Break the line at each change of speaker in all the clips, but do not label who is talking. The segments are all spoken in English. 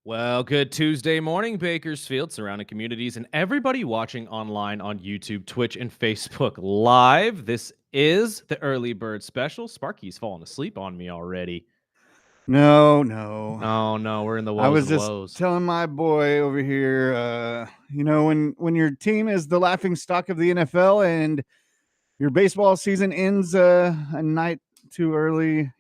Well, good Tuesday morning, Bakersfield, surrounding communities, and everybody watching online on YouTube, Twitch, and Facebook Live. This is the Early Bird Special. Sparky's falling asleep on me already.
No.
Oh, no, we're in the
I
woes
was
and
just
woes.
telling my boy over here, when your team is the laughing stock of the NFL and your baseball season ends a night too early,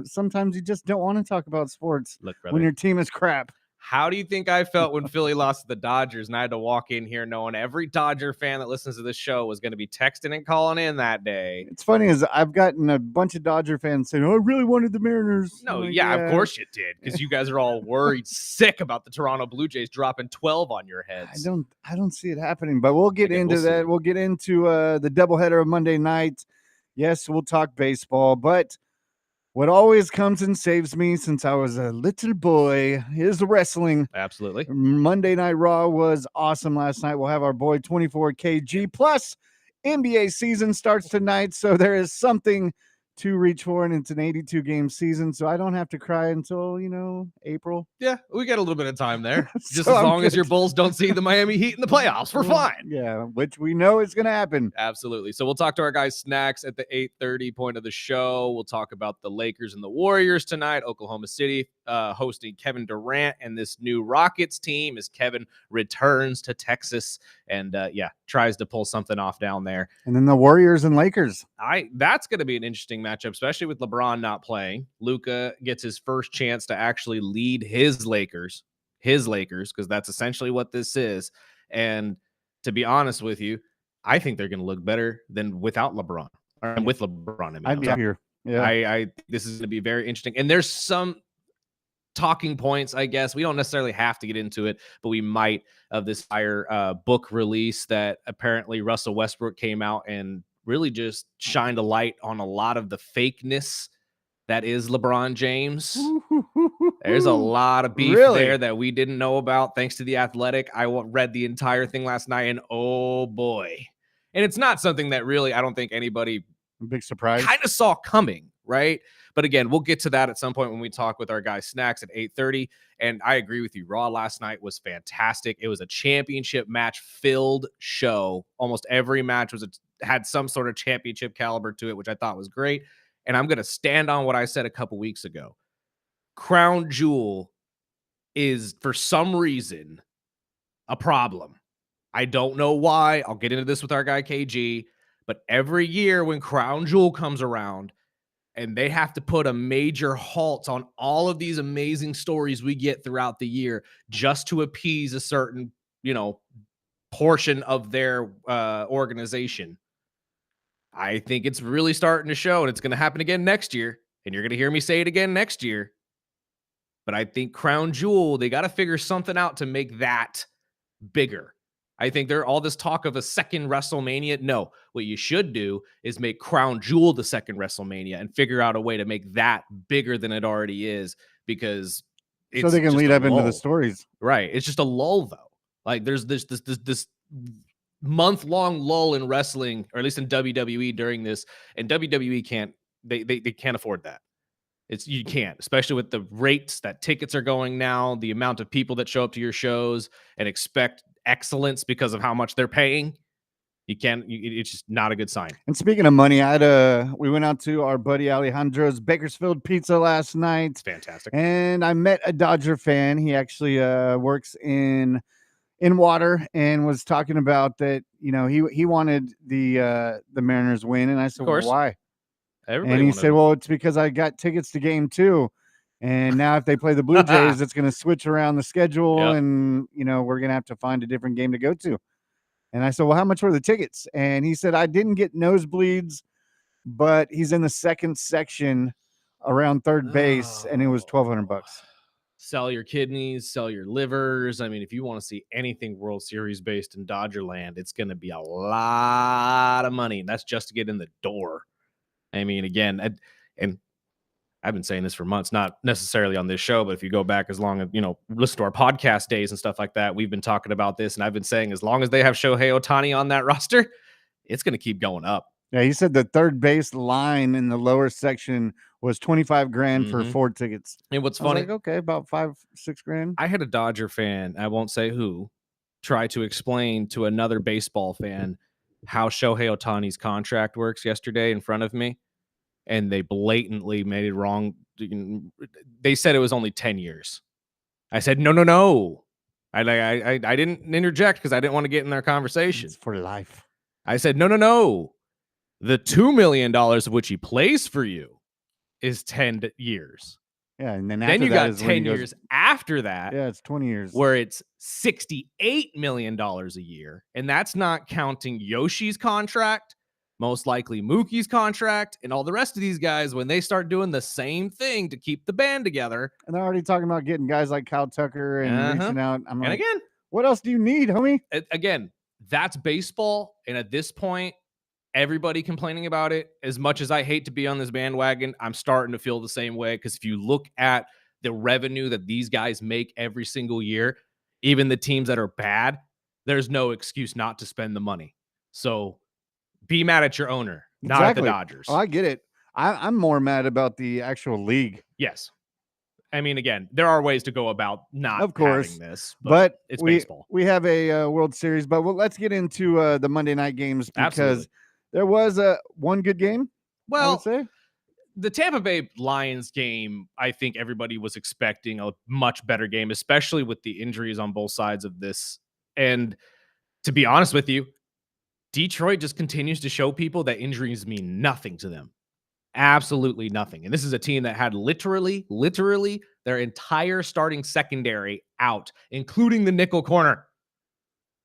sometimes you just don't want to talk about sports
Look,
when
brother,
your team is crap.
how do you think I felt when Philly lost to the Dodgers and I had to walk in here knowing every Dodger fan that listens to this show was going to be texting and calling in that day?
It's funny is I've gotten a bunch of Dodger fans saying, "Oh, I really wanted the Mariners." I'm
No,
like,
yeah, of course you did, because you guys are all worried sick about the Toronto Blue Jays dropping 12 on your heads.
I don't see it happening, but we'll get
Again,
into
we'll
that.
see.
We'll get into the doubleheader of Monday night. Yes, we'll talk baseball, but what always comes and saves me since I was a little boy is wrestling.
Absolutely.
Monday Night Raw was awesome last night. We'll have our boy 24KG plus NBA season starts tonight, so there is something to reach for, and it's an 82 game season, so I don't have to cry until April.
Yeah, we got a little bit of time there. Just
So
as
I'm
long as your
good.
Bulls don't see the Miami Heat in the playoffs, we're fine.
Yeah, which we know is going to happen.
Absolutely. So we'll talk to our guys Snacks at the 8:30 point of the show. We'll talk about the Lakers and the Warriors tonight. Oklahoma City hosting Kevin Durant and this new Rockets team as Kevin returns to Texas and tries to pull something off down there.
And then the Warriors and Lakers.
That's going to be an interesting matchup, especially with LeBron not playing. Luka gets his first chance to actually lead his Lakers, because that's essentially what this is. And to be honest with you, I think they're going to look better than without LeBron. Or with LeBron, I mean,
I'd be here. Yeah.
I this is going to be very interesting. And there's some talking points, I guess. We don't necessarily have to get into it, but we might, of this fire book release that apparently Russell Westbrook came out and really just shined a light on a lot of the fakeness that is LeBron James. There's a lot of beef there that we didn't know about, thanks to The Athletic. I read the entire thing last night, and oh boy. And it's not something that really, I don't think anybody
big surprise
kind of saw coming, right? But again, we'll get to that at some point when we talk with our guy Snacks at 8:30. And I agree with you. Raw last night was fantastic. It was a championship match filled show. Almost every match had some sort of championship caliber to it, which I thought was great. And I'm going to stand on what I said a couple weeks ago. Crown Jewel is, for some reason, a problem. I don't know why. I'll get into this with our guy KG. But every year when Crown Jewel comes around and they have to put a major halt on all of these amazing stories we get throughout the year just to appease a certain, portion of their organization, I think it's really starting to show, and it's going to happen again next year. And you're going to hear me say it again next year. But I think Crown Jewel, they got to figure something out to make that bigger. I think there's all this talk of a second WrestleMania. No, what you should do is make Crown Jewel the second WrestleMania and figure out a way to make that bigger than it already is, because it's
so they can lead up into the stories.
Right. It's just a lull, though. Like there's this month-long lull in wrestling, or at least in WWE during this, and WWE can't afford that. You can't, especially with the rates that tickets are going now, the amount of people that show up to your shows and expect excellence because of how much they're paying. You can't. It's just not a good sign.
And speaking of money, we went out to our buddy Alejandro's Bakersfield Pizza last night.
It's fantastic.
And I met a Dodger fan. He actually works in water, and was talking about that. He wanted the Mariners win, and I said, well, why? And he said, well, it's because I got tickets to game 2. And now if they play the Blue Jays, it's going to switch around the schedule. Yep. And, we're going to have to find a different game to go to. And I said, well, how much were the tickets? And he said, I didn't get nosebleeds, but he's in the second section around third base, and it was $1,200.
Sell your kidneys, sell your livers. I mean, if you want to see anything World Series based in Dodgerland, it's going to be a lot of money. And that's just to get in the door. I mean, again, and I've been saying this for months, not necessarily on this show, but if you go back as long as, listen to our podcast days and stuff like that, we've been talking about this. And I've been saying, as long as they have Shohei Ohtani on that roster, it's going to keep going up.
Yeah, he said the third base line in the lower section was 25 grand for 4 tickets.
And what's
I was
funny,
like, okay, about 5-6 grand.
I had a Dodger fan, I won't say who, try to explain to another baseball fan how Shohei Ohtani's contract works yesterday in front of me, and they blatantly made it wrong. They said it was only 10 years. I said, no, no, no. I didn't interject because I didn't want to get in their conversation.
It's for life.
I said, no, no, no. The $2 million of which he plays for you is 10 years.
Yeah, and then
Then
after
you
that
got
is when
10
he goes,
years after that,
yeah, it's 20 years.
where it's $68 million a year. And that's not counting Yoshi's contract, most likely Mookie's contract, and all the rest of these guys when they start doing the same thing to keep the band together.
And they're already talking about getting guys like Kyle Tucker and reaching out. I'm like,
again,
what else do you need, homie?
Again, that's baseball. And at this point, everybody complaining about it. As much as I hate to be on this bandwagon, I'm starting to feel the same way. Because if you look at the revenue that these guys make every single year, even the teams that are bad, there's no excuse not to spend the money. So be mad at your owner, not at the Dodgers.
Oh, I get it. I'm more mad about the actual league.
Yes. I mean, again, there are ways to go about not
of course
having this,
but
it's
baseball. We have a World Series, but let's get into the Monday night games because there was one good game.
Well,
I would say
the Tampa Bay Lions game, I think everybody was expecting a much better game, especially with the injuries on both sides of this. And to be honest with you, Detroit just continues to show people that injuries mean nothing to them. Absolutely nothing. And this is a team that had literally their entire starting secondary out, including the nickel corner.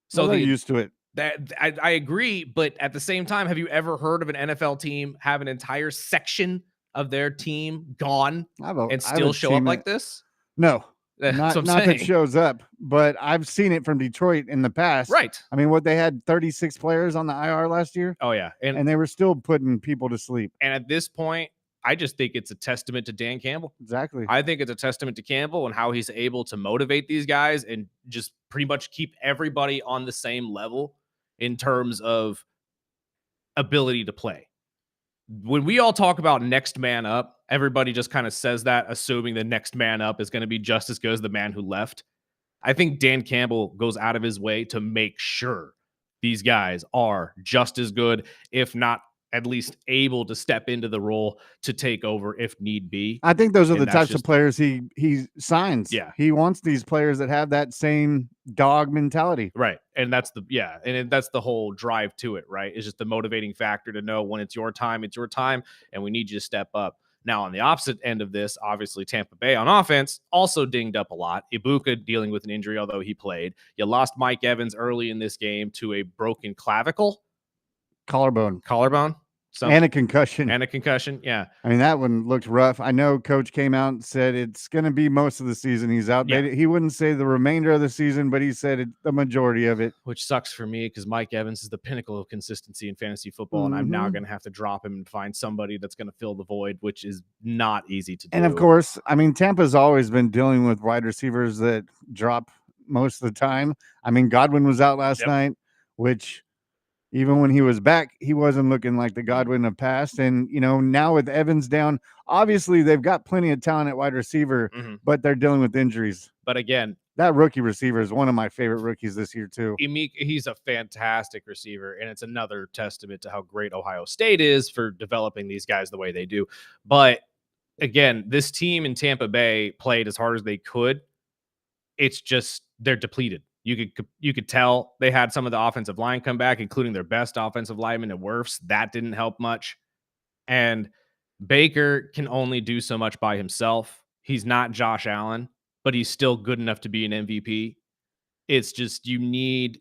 So they're used to it.
That I agree, but at the same time, have you ever heard of an NFL team have an entire section of their team gone and still show up like this?
No, not that shows up, but I've seen it from Detroit in the past.
Right.
I mean, what they had 36 players on the IR last year.
Oh yeah,
and they were still putting people to sleep.
And at this point, I just think it's a testament to Dan Campbell.
Exactly.
I think it's a testament to Campbell and how he's able to motivate these guys and just pretty much keep everybody on the same level in terms of ability to play. When we all talk about next man up, everybody just kind of says that, assuming the next man up is going to be just as good as the man who left. I think Dan Campbell goes out of his way to make sure these guys are just as good, if not at least able to step into the role to take over if need be.
I think those are the types of players he signs.
Yeah.
He wants these players that have that same dog mentality.
Right. And that's that's the whole drive to it, right? It's just the motivating factor to know when it's your time, and we need you to step up. Now, on the opposite end of this, obviously Tampa Bay on offense also dinged up a lot. Ibuka dealing with an injury, although he played. You lost Mike Evans early in this game to a broken clavicle.
Collarbone.
Something.
And a concussion.
Yeah.
I mean, that one looked rough. I know Coach came out and said it's going to be most of the season he's out. Yeah. He wouldn't say the remainder of the season, but he said the majority of it.
Which sucks for me because Mike Evans is the pinnacle of consistency in fantasy football, and I'm now going to have to drop him and find somebody that's going to fill the void, which is not easy to do.
And, of course, I mean, Tampa's always been dealing with wide receivers that drop most of the time. I mean, Godwin was out last night, which – even when he was back, he wasn't looking like the Godwin of past. And, now with Evans down, obviously they've got plenty of talent at wide receiver, but they're dealing with injuries.
But again,
that rookie receiver is one of my favorite rookies this year too.
He's a fantastic receiver, and it's another testament to how great Ohio State is for developing these guys the way they do. But again, this team in Tampa Bay played as hard as they could. It's just they're depleted. You could tell they had some of the offensive line come back, including their best offensive lineman at Wirfs. That didn't help much. And Baker can only do so much by himself. He's not Josh Allen, but he's still good enough to be an MVP. It's just you need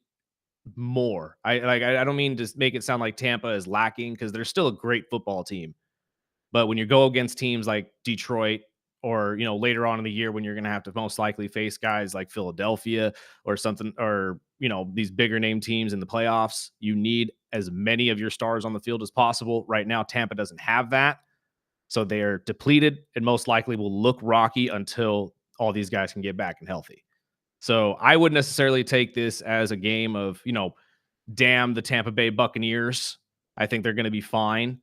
more. I don't mean to make it sound like Tampa is lacking because they're still a great football team. But when you go against teams like Detroit, or, later on in the year when you're going to have to most likely face guys like Philadelphia or something, or, these bigger name teams in the playoffs, you need as many of your stars on the field as possible. Right now, Tampa doesn't have that. So they're depleted and most likely will look rocky until all these guys can get back and healthy. So I wouldn't necessarily take this as a game of, damn the Tampa Bay Buccaneers. I think they're going to be fine.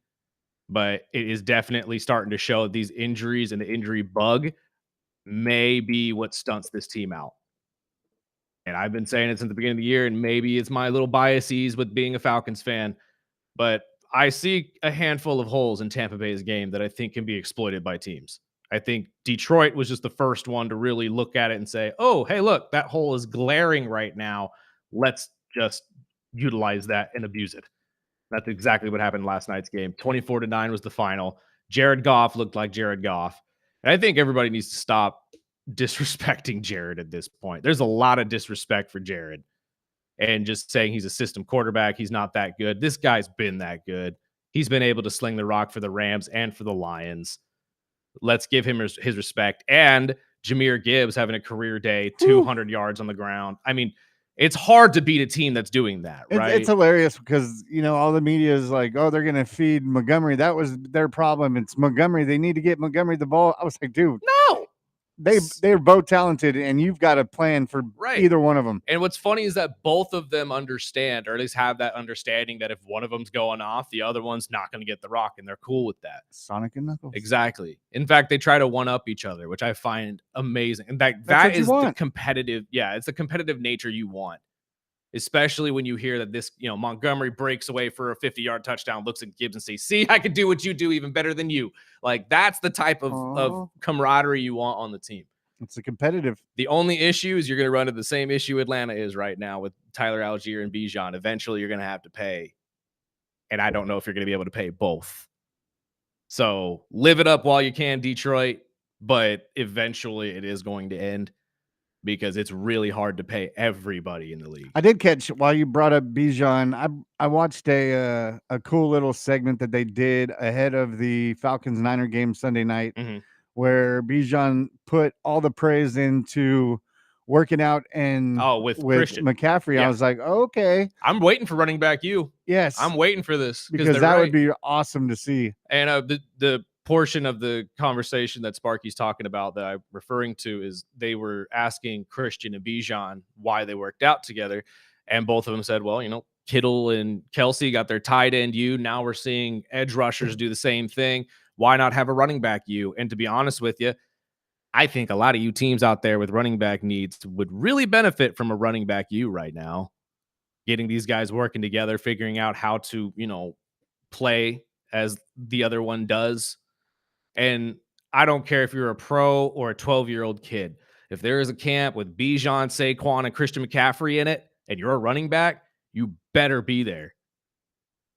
but it is definitely starting to show these injuries and the injury bug may be what stunts this team out. And I've been saying it since the beginning of the year, and maybe it's my little biases with being a Falcons fan, but I see a handful of holes in Tampa Bay's game that I think can be exploited by teams. I think Detroit was just the first one to really look at it and say, oh, hey, look, that hole is glaring right now. Let's just utilize that and abuse it. That's exactly what happened in last night's game. 24-9 was the final. Jared Goff looked like Jared Goff. And I think everybody needs to stop disrespecting Jared at this point. There's a lot of disrespect for Jared and just saying he's a system quarterback. He's not that good. This guy's been that good. He's been able to sling the rock for the Rams and for the Lions. Let's give him his respect. And Jahmyr Gibbs having a career day, 200 yards on the ground. I mean, it's hard to beat a team that's doing that, right?
It's hilarious because, all the media is like, oh, they're going to feed Montgomery. That was their problem. It's Montgomery. They need to get Montgomery the ball. I was like, dude,
no.
They're both talented, and you've got a plan for either one of them.
And what's funny is that both of them understand, or at least have that understanding, that if one of them's going off, the other one's not going to get the rock, and they're cool with that.
Sonic and Knuckles.
Exactly. In fact, they try to one-up each other, which I find amazing. And that is the competitive, it's the competitive nature you want. Especially when you hear that this, Montgomery breaks away for a 50-yard touchdown, looks at Gibbs and says, see, I can do what you do even better than you. Like, that's the type of camaraderie you want on the team.
It's a competitive.
The only issue is you're going to run into the same issue Atlanta is right now with Tyler Algier and Bijan. Eventually, you're going to have to pay. And I don't know if you're going to be able to pay both. So live it up while you can, Detroit. But eventually, it is going to end, because it's really hard to pay everybody in the league.
I did catch, while you brought up Bijan, I watched a cool little segment that they did ahead of the Falcons-Niner game Sunday night, where Bijan put all the praise into working out and
with Christian
McCaffrey. Yeah. I was like, okay.
I'm waiting for running back you.
Yes.
I'm waiting for this.
Because that would be awesome to see.
And the portion of the conversation that Sparky's talking about that I'm referring to is they were asking Christian and Bijan why they worked out together. And both of them said, well, Kittle and Kelsey got their tight end you. Now we're seeing edge rushers do the same thing. Why not have a running back you? And to be honest with you, I think a lot of you teams out there with running back needs would really benefit from a running back you right now. Getting these guys working together, figuring out how to, play as the other one does. And I don't care if you're a pro or a 12-year-old kid. If there is a camp with Bijan, Saquon, and Christian McCaffrey in it, and you're a running back, you better be there.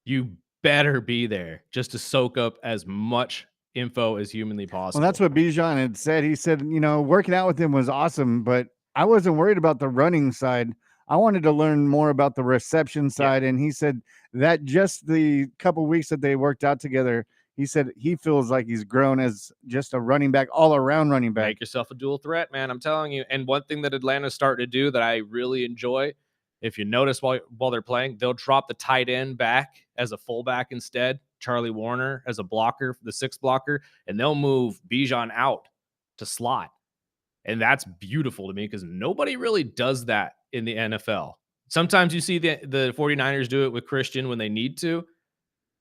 You better be there just to soak up as much info as humanly possible.
Well, that's what Bijan had said. He said, working out with him was awesome, but I wasn't worried about the running side. I wanted to learn more about the reception side. Yeah. And he said that just the couple weeks that they worked out together, he said he feels like he's grown as just a running back, all-around running back.
Make yourself a dual threat, man. I'm telling you. And one thing that Atlanta's starting to do that I really enjoy, if you notice while they're playing, they'll drop the tight end back as a fullback instead, Charlie Warner as a blocker, the sixth blocker, and they'll move Bijan out to slot. And that's beautiful to me because nobody really does that in the NFL. Sometimes you see the 49ers do it with Christian when they need to.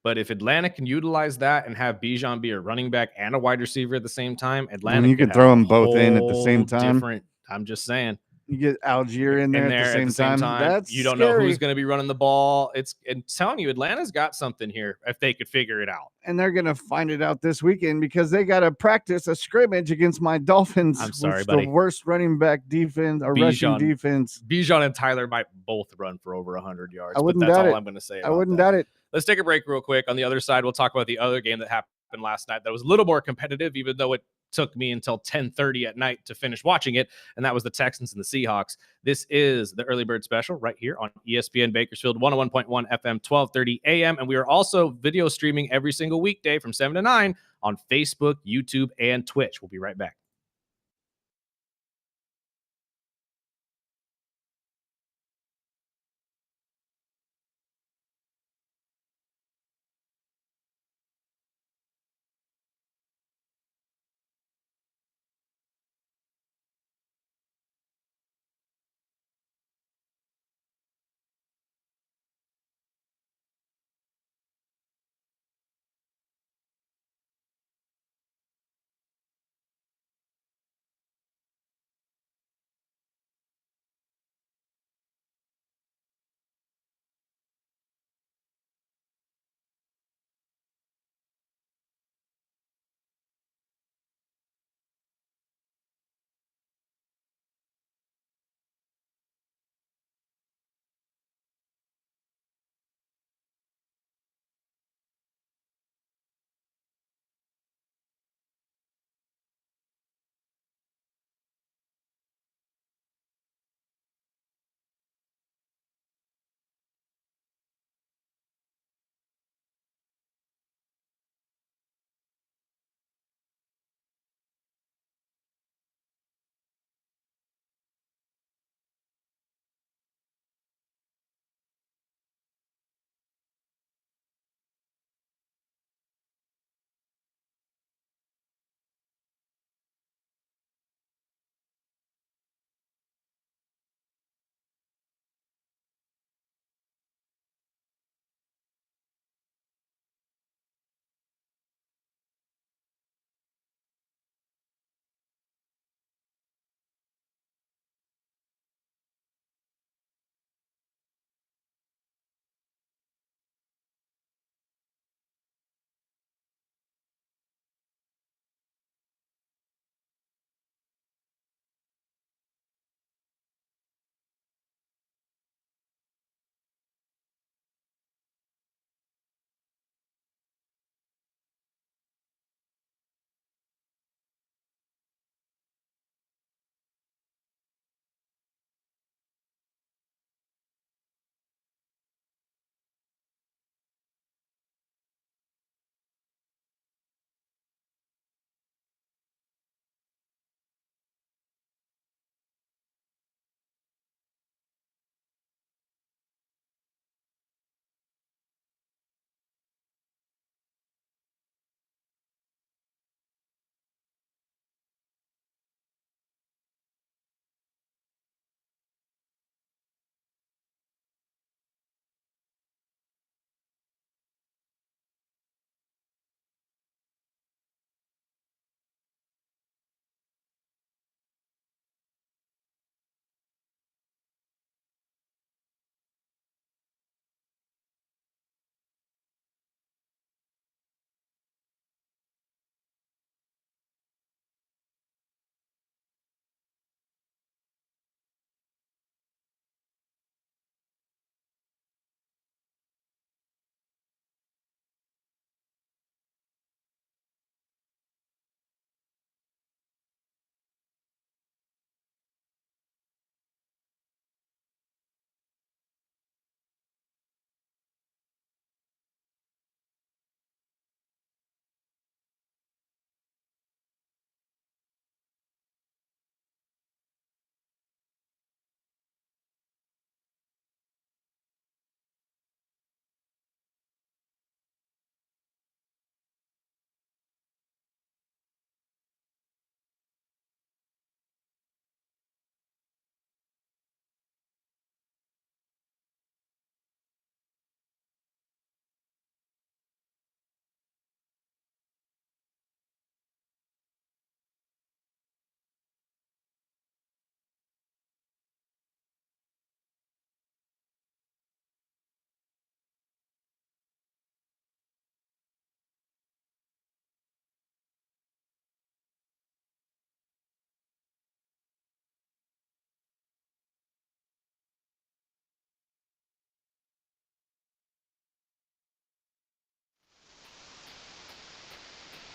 But if Atlanta can utilize that and have Bijan be a running back and a wide receiver at the same time, Atlanta
you can throw them both in at the same time.
I'm just saying.
You get Algier in there at the same time. That's
you don't know who's going to be running the ball. It's telling you, Atlanta's got something here if they could figure it out.
And they're going to find it out this weekend because they got to practice a scrimmage against my Dolphins.
I'm sorry, buddy.
The worst running back defense or rushing defense.
Bijan and Tyler might both run for over 100 yards. But that's all I'm going to say.
I wouldn't doubt it.
Let's take a break real quick. On the other side, we'll talk about the other game that happened last night that was a little more competitive, even though it took me until 10:30 at night to finish watching it, and that was the Texans and the Seahawks. This is the Early Bird Special right here on ESPN Bakersfield, 101.1 FM, 12:30 a.m., and we are also video streaming every single weekday from 7 to 9 on Facebook, YouTube, and Twitch. We'll be right back.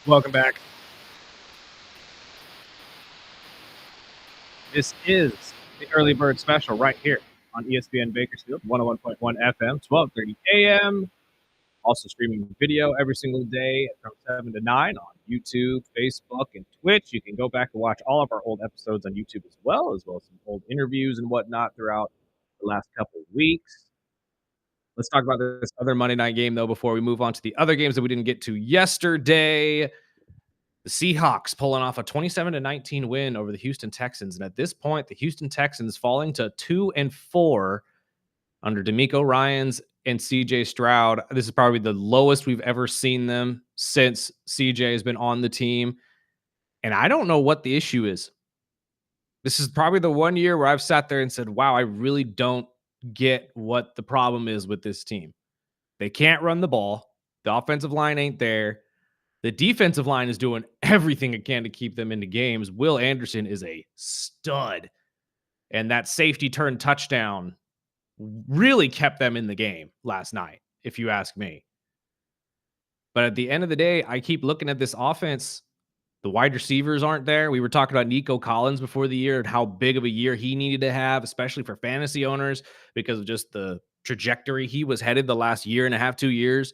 Welcome back. This is the Early Bird Special right here on ESPN Bakersfield, 101.1 FM, 12:30 a.m. Also streaming video every single day from 7 to 9 on YouTube, Facebook, and Twitch. You can go back and watch all of our old episodes on YouTube as well as some old interviews and whatnot throughout the last couple of weeks. Let's talk about this other Monday night game, though, before we move on to the other games that we didn't get to yesterday. The Seahawks pulling off a 27-19 win over the Houston Texans. And at this point, the Houston Texans falling to 2-4 under D'Amico Ryans and CJ Stroud. This is probably the lowest we've ever seen them since CJ has been on the team. And I don't know what the issue is. This is probably the one year where I've sat there and said, wow, I really don't get what the problem is with this team. They can't run the ball. The offensive line ain't there. The defensive line is doing everything it can to keep them into games. Will Anderson is a stud. And that safety turn touchdown really kept them in the game last night, if you ask me. But at the end of the day, I keep looking at this offense. The wide receivers aren't there. We were talking about Nico Collins before the year and how big of a year he needed to have, especially for fantasy owners, because of just the trajectory he was headed the last year and a half, 2 years.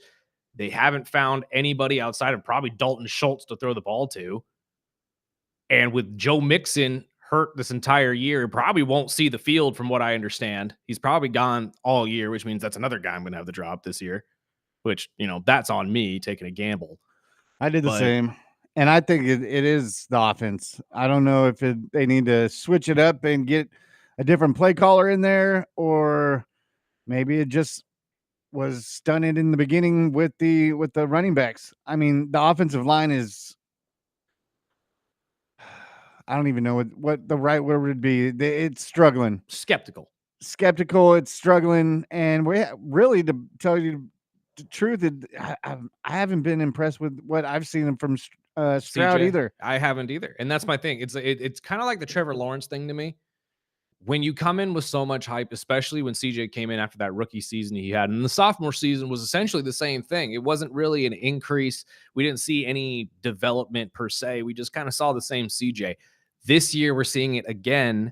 They haven't found anybody outside of probably Dalton Schultz to throw the ball to. And with Joe Mixon hurt this entire year, probably won't see the field from what I understand. He's probably gone all year, which means that's another guy I'm going to have to drop this year, which, that's on me taking a gamble.
I did the same. And I think it is the offense. I don't know if they need to switch it up and get a different play caller in there, or maybe it just was stunted in the beginning with the running backs. I mean, the offensive line is, I don't even know what the right word would be. It's struggling.
Skeptical.
It's struggling. And we really, to tell you the truth, I haven't been impressed with what I've seen from Stroud
CJ,
either.
I haven't either. And that's my thing. It's kind of like the Trevor Lawrence thing to me. When you come in with so much hype, especially when CJ came in after that rookie season he had, and the sophomore season was essentially the same thing. It wasn't really an increase. We didn't see any development per se. We just kind of saw the same CJ. This year, we're seeing it again.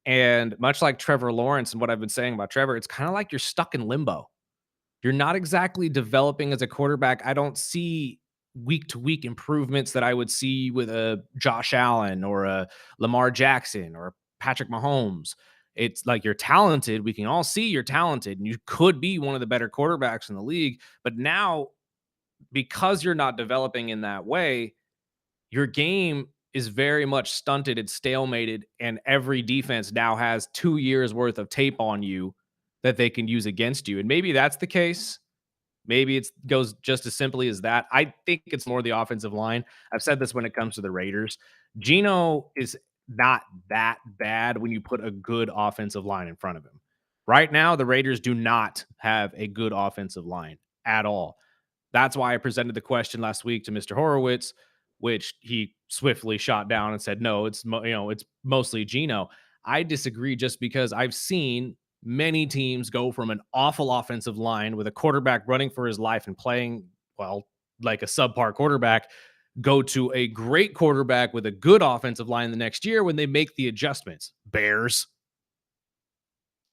And much like Trevor Lawrence and what I've been saying about Trevor, it's kind of like you're stuck in limbo. You're not exactly developing as a quarterback. I don't see week to week improvements that I would see with a Josh Allen or a Lamar Jackson or Patrick Mahomes. It's like you're talented. We can all see you're talented and you could be one of the better quarterbacks in the league. But now, because you're not developing in that way, your game is very much stunted and stalemated. And every defense now has 2 years worth of tape on you that they can use against you. And maybe that's the case. Maybe it goes just as simply as that. I think it's more the offensive line. I've said this when it comes to the Raiders. Geno is not that bad when you put a good offensive line in front of him. Right now, the Raiders do not have a good offensive line at all. That's why I presented the question last week to Mr. Horowitz, which he swiftly shot down and said, no, it's mostly Geno. I disagree just because I've seen many teams go from an awful offensive line with a quarterback running for his life and playing, well, like a subpar quarterback, go to a great quarterback with a good offensive line the next year when they make the adjustments. Bears.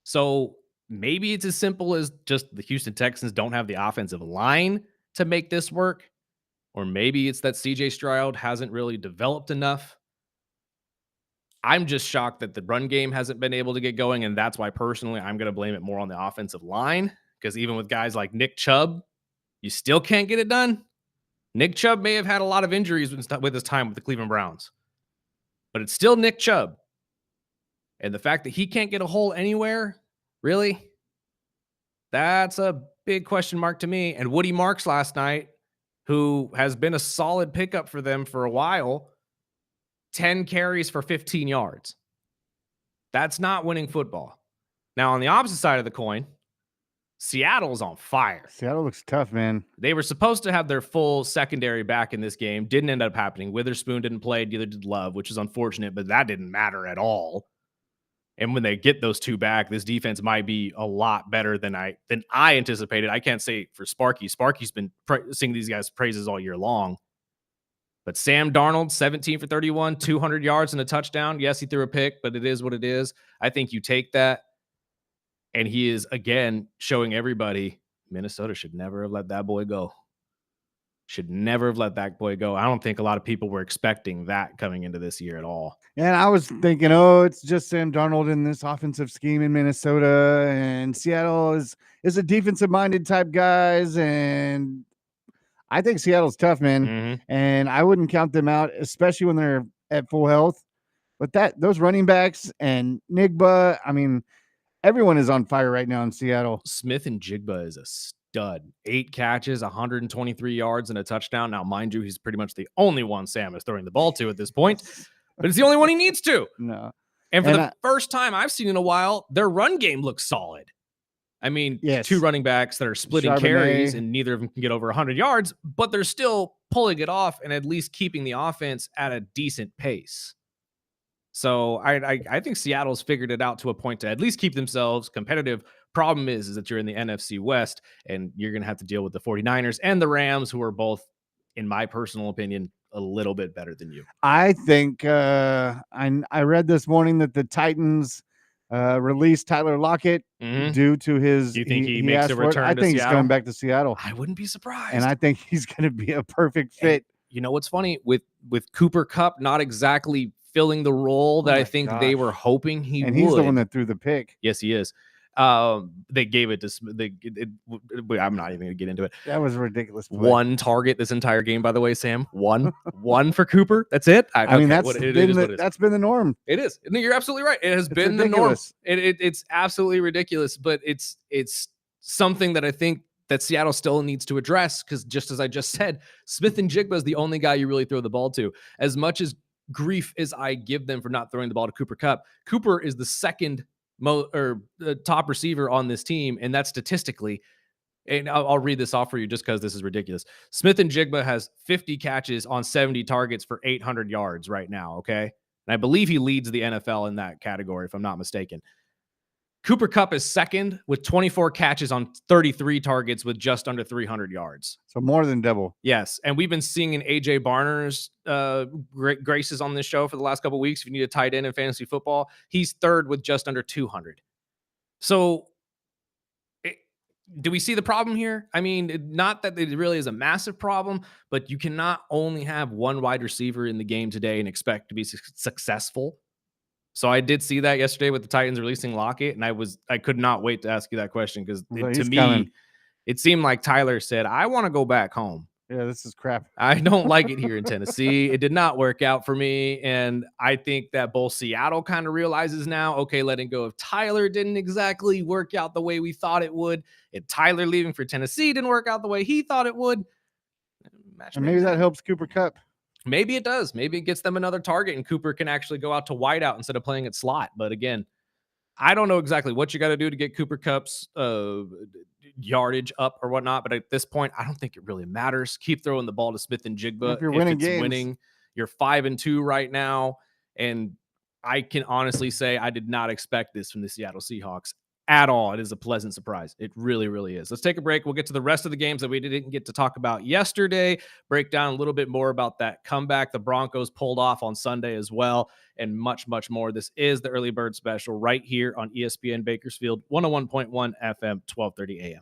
So maybe it's as simple as just the Houston Texans don't have the offensive line to make this work. Or maybe it's that CJ Stroud hasn't really developed enough. I'm just shocked that the run game hasn't been able to get going, and that's why personally I'm going to blame it more on the offensive line, because even with guys like Nick Chubb, you still can't get it done. Nick Chubb may have had a lot of injuries with his time with the Cleveland Browns, but it's still Nick Chubb. And the fact that he can't get a hole anywhere, really, that's a big question mark to me. And Woody Marks last night, who has been a solid pickup for them for a while, 10 carries for 15 yards. That's not winning football. Now, on the opposite side of the coin, Seattle's on fire.
Seattle looks tough, man.
They were supposed to have their full secondary back in this game. Didn't end up happening. Witherspoon didn't play. Neither did Love, which is unfortunate, but that didn't matter at all. And when they get those two back, this defense might be a lot better than I anticipated. I can't say for Sparky. Sparky's been singing these guys' praises all year long. But Sam Darnold, 17 for 31, 200 yards and a touchdown. Yes, he threw a pick, but it is what it is. I think you take that. And he is, again, showing everybody Minnesota should never have let that boy go. Should never have let that boy go. I don't think a lot of people were expecting that coming into this year at all.
And I was thinking, oh, it's just Sam Darnold in this offensive scheme in Minnesota, and Seattle is a defensive minded type guys, and I think Seattle's tough, man.
Mm-hmm.
And I wouldn't count them out, especially when they're at full health. But those running backs and Nigba, I mean, everyone is on fire right now in Seattle.
Smith and Jigba is a stud. 8 catches, 123 yards, and a touchdown. Now, mind you, he's pretty much the only one Sam is throwing the ball to at this point, but it's the only one he needs to.
No.
And for the first time I've seen in a while, their run game looks solid. I mean,
yes.
2 running backs that are splitting carries, and neither of them can get over 100 yards, but they're still pulling it off and at least keeping the offense at a decent pace. So I think Seattle's figured it out to a point to at least keep themselves competitive. Problem is that you're in the NFC West, and you're going to have to deal with the 49ers and the Rams, who are both, in my personal opinion, a little bit better than you.
I think I read this morning that the Titans released Tyler Lockett due to his.
Do you think he makes a return?
I think he's coming back to Seattle.
I wouldn't be surprised,
and I think he's going to be a perfect fit.
And you know what's funny with Cooper Kupp not exactly filling the role that I think they were hoping he would.
And he's the one that threw the pick.
Yes, he is. They gave it to I'm not even gonna get into it.
That was a ridiculous play.
1 target this entire game, by the way, Sam. One for Cooper. That's it.
I mean, that's been the norm.
It is. You're absolutely right. It has been ridiculous. The norm. It's absolutely ridiculous, but it's something that I think that Seattle still needs to address, because just as I just said, Smith and Jigba is the only guy you really throw the ball to. As much as grief as I give them for not throwing the ball to Cooper Kupp, Cooper is the second top receiver on this team, and that's statistically. And I'll read this off for you just because this is ridiculous. Smith and Jigba has 50 catches on 70 targets for 800 yards right now, okay? And I believe he leads the NFL in that category, if I'm not mistaken. Cooper Kupp is second with 24 catches on 33 targets with just under 300 yards.
So more than double.
Yes. And we've been seeing in AJ Barner's graces on this show for the last couple of weeks. If you need a tight end in fantasy football, he's third with just under 200. So do we see the problem here? I mean, not that it really is a massive problem, but you cannot only have one wide receiver in the game today and expect to be successful. So I did see that yesterday with the Titans releasing Lockett, and I could not wait to ask you that question, because to me, it seemed like Tyler said, I want to go back home.
Yeah, this is crap.
I don't like it here in Tennessee. It did not work out for me, and I think that both Seattle kind of realizes now, okay, letting go of Tyler didn't exactly work out the way we thought it would, and Tyler leaving for Tennessee didn't work out the way he thought it would.
And maybe that helps Cooper Kupp.
Maybe it does. Maybe it gets them another target, and Cooper can actually go out to wideout instead of playing at slot. But again, I don't know exactly what you got to do to get Cooper Kupp's yardage up or whatnot. But at this point, I don't think it really matters. Keep throwing the ball to Smith and Jigba.
If you're winning games.
You're 5-2 right now. And I can honestly say I did not expect this from the Seattle Seahawks at all. It is a pleasant surprise. It really, really is. Let's take a break. We'll get to the rest of the games that we didn't get to talk about yesterday, break down a little bit more about that comeback the Broncos pulled off on Sunday as well, and much, much more. This is the Early Bird Special right here on ESPN Bakersfield, 101.1 FM, 1230 AM.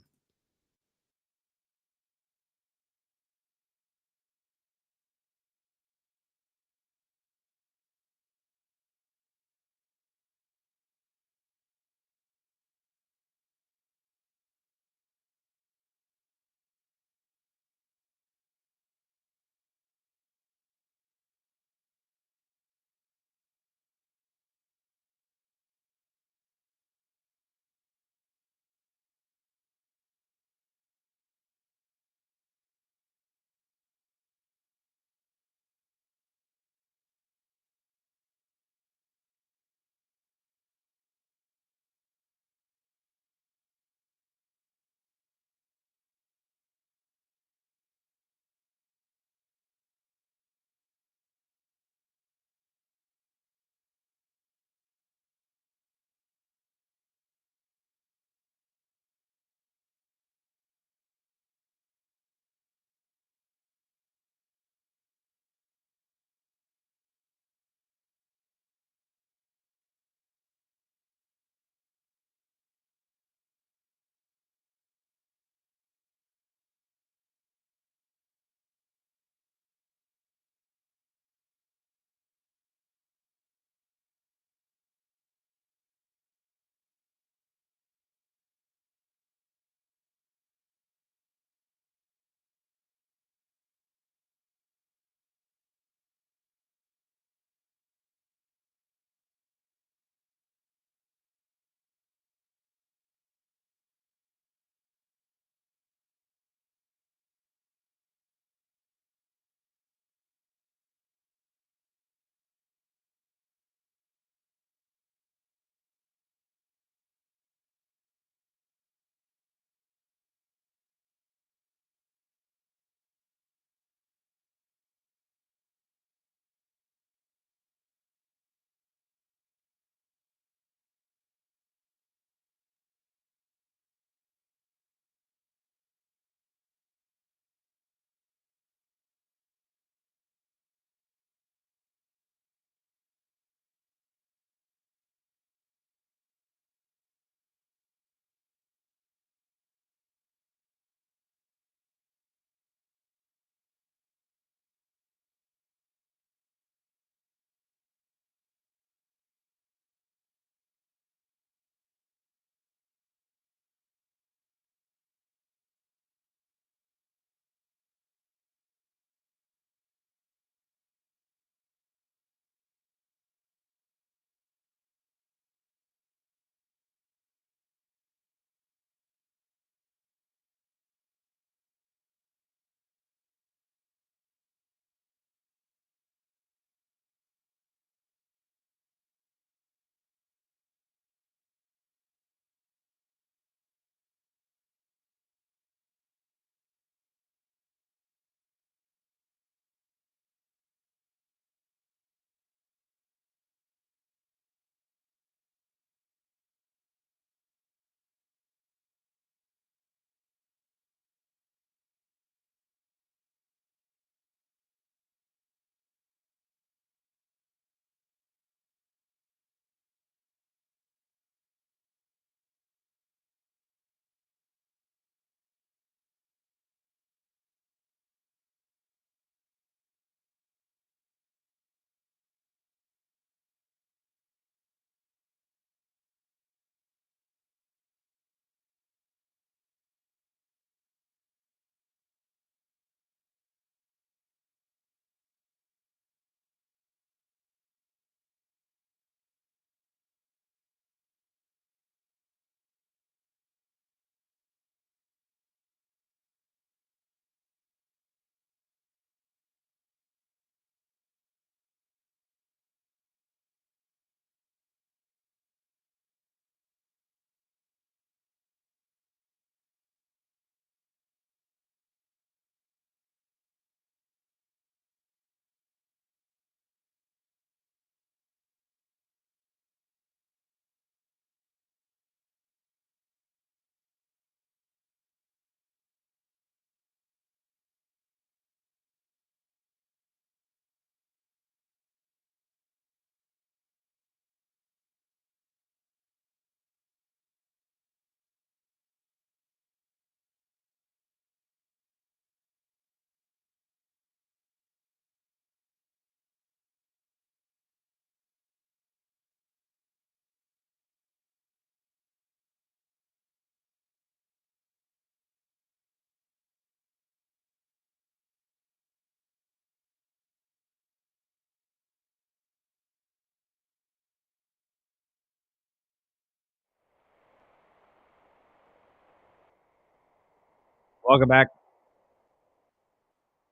Welcome back.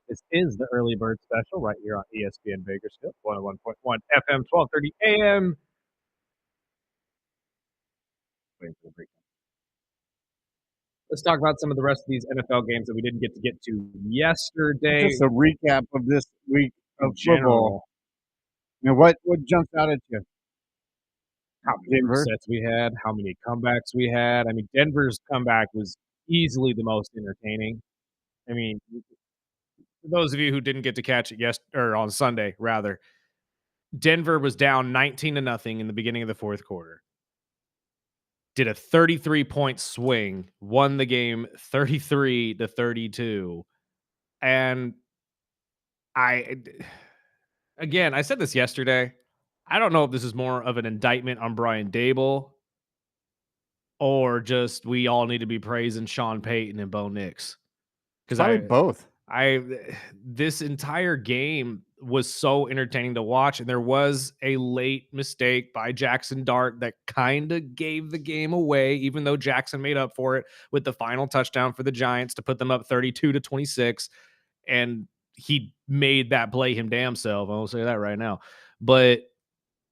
This is the early bird special right here on ESPN Bakersfield, 101.1 FM, 1230 AM. Let's talk about some of the rest of these NFL games that we didn't get to yesterday.
Just a recap of this week
In
of football.
general,
Now, what jumps out at you?
how many
Denver.
sets we had, how many comebacks we had. I mean, Denver's comeback was easily the most entertaining. I mean, for those of you who didn't get to catch it or on Sunday, rather, Denver was down 19-0 in the beginning of the fourth quarter. Did a 33-point swing, won the game 33-32. And I said this yesterday. I don't know if this is more of an indictment on Brian Dable or just we all need to be praising Sean Payton and Bo Nix.
Probably both.
This entire game was so entertaining to watch, and there was a late mistake by Jackson Dart that kind of gave the game away, even though Jackson made up for it with the final touchdown for the Giants to put them up 32-26, and he made that play him damn self. I will say that right now. But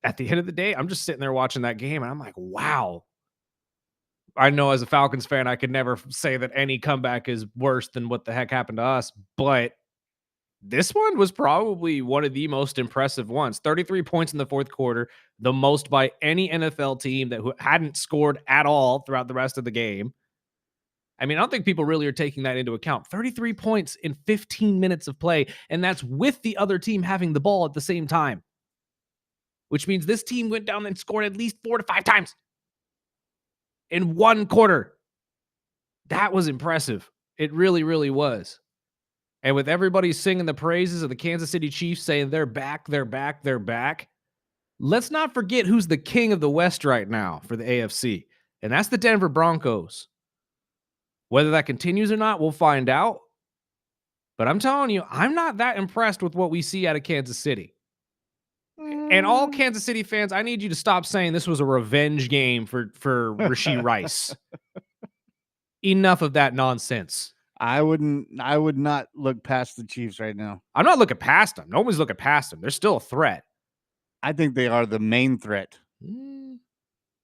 at the end of the day, I'm just sitting there watching that game, and I'm like, wow. I know as a Falcons fan, I could never say that any comeback is worse than what the heck happened to us, but this one was probably one of the most impressive ones. 33 points in the fourth quarter, the most by any NFL team that hadn't scored at all throughout the rest of the game. I mean, I don't think people really are taking that into account. 33 points in 15 minutes of play, and that's with the other team having the ball at the same time, which means this team went down and scored at least 4 to 5 times in one quarter. That was impressive. It really, really was. And with everybody singing the praises of the Kansas City Chiefs saying they're back, they're back, they're back, let's not forget who's the king of the West right now for the AFC, and that's the Denver Broncos. Whether that continues or not, we'll find out. But I'm telling you, I'm not that impressed with what we see out of Kansas City. And all Kansas City fans, I need you to stop saying this was a revenge game for Rashee Rice. Enough of that nonsense.
I would not look past the Chiefs right now.
I'm not looking past them. Nobody's looking past them. They're still a threat.
I think they are the main threat.
Mm.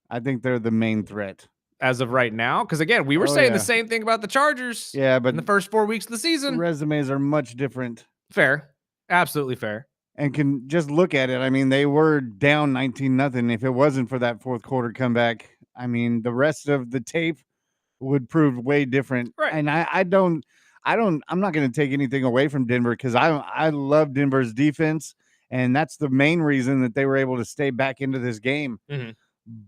I think they're the main threat.
As of right now, because again, we were saying the same thing about the Chargers.
Yeah, but
in the first 4 weeks of the season,
resumes are much different.
Fair, absolutely fair.
And can just look at it. I mean, they were down 19-0. If it wasn't for that fourth quarter comeback, I mean, the rest of the tape would prove way different.
Right.
And I'm not going to take anything away from Denver because I love Denver's defense, and that's the main reason that they were able to stay back into this game.
Mm-hmm.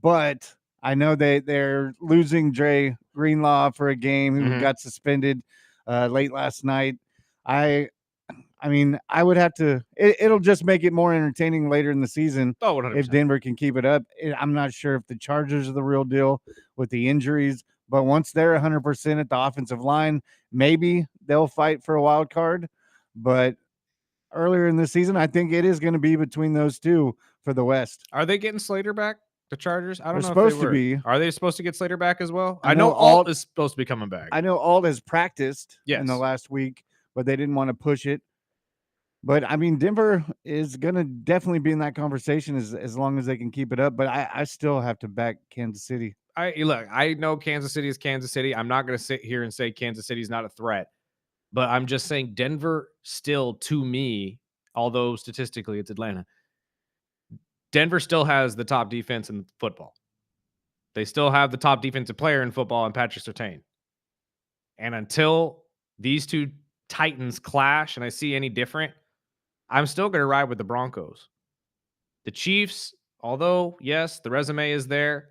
But I know they're losing Dre Greenlaw for a game who got suspended late last night. I mean, I would have to. It'll just make it more entertaining later in the season.
Oh, 100%.
If Denver can keep it up. I'm not sure if the Chargers are the real deal with the injuries, but once they're 100% at the offensive line, maybe they'll fight for a wild card. But earlier in the season, I think it is going to be between those two for the West.
Are they getting Slater back? The Chargers? I don't know.
Supposed to be.
Are they supposed to get Slater back as well?
I
know Alt is supposed to be coming back.
I know Alt has practiced in the last week, but they didn't want to push it. But I mean, Denver is going to definitely be in that conversation as long as they can keep it up. But I still have to back Kansas City.
I know Kansas City is Kansas City. I'm not going to sit here and say Kansas City is not a threat, but I'm just saying Denver still, to me, although statistically it's Atlanta, Denver still has the top defense in football. They still have the top defensive player in football in Patrick Surtain. And until these two Titans clash and I see any different, I'm still going to ride with the Broncos. The Chiefs, although, yes, the resume is there,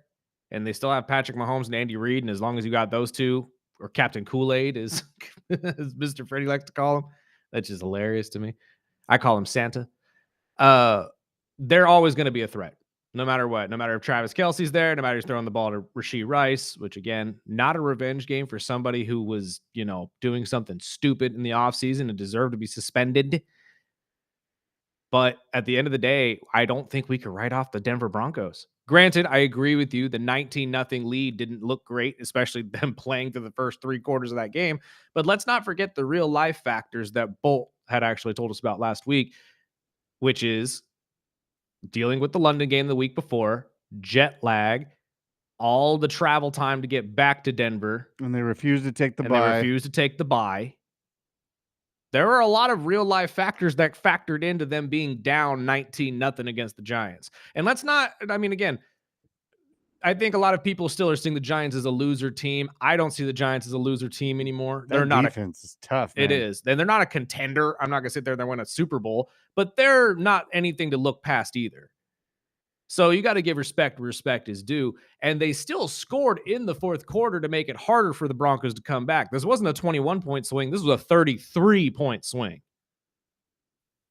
and they still have Patrick Mahomes and Andy Reid, and as long as you got those two, or Captain Kool-Aid, as Mr. Freddie likes to call him, that's just hilarious to me. I call him Santa. They're always going to be a threat, no matter what. No matter if Travis Kelce's there, no matter if he's throwing the ball to Rashee Rice, which, again, not a revenge game for somebody who was, doing something stupid in the offseason and deserved to be suspended. But at the end of the day, I don't think we could write off the Denver Broncos. Granted, I agree with you. The 19-0 lead didn't look great, especially them playing through the first 3 quarters of that game. But let's not forget the real life factors that Bolt had actually told us about last week, which is dealing with the London game the week before, jet lag, all the travel time to get back to Denver.
And they refused to take the
and
bye.
They refused to take the bye. There were a lot of real life factors that factored into them being down 19-0 against the Giants. And let's not, I mean, again, I think a lot of people still are seeing the Giants as a loser team. I don't see the Giants as a loser team anymore.
That
They're not
defense is tough, man.
It is. And they're not a contender. I'm not going to sit there and win a Super Bowl, but they're not anything to look past either. So you got to give respect where respect is due. And they still scored in the fourth quarter to make it harder for the Broncos to come back. This wasn't a 21-point swing. This was a 33-point swing.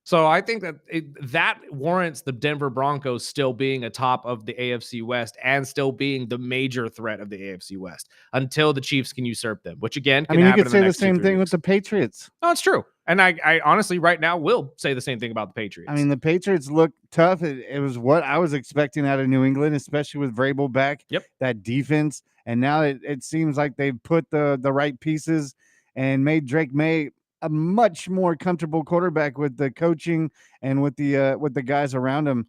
So I think that that warrants the Denver Broncos still being atop of the AFC West and still being the major threat of the AFC West until the Chiefs can usurp them, which again,
I mean, you could say the same thing with the Patriots.
No, it's true. And I honestly right now will say the same thing about the Patriots.
I mean, the Patriots look tough. It was what I was expecting out of New England, especially with Vrabel back.
Yep.
That defense. And now it seems like they've put the right pieces and made Drake May a much more comfortable quarterback with the coaching and with the guys around him.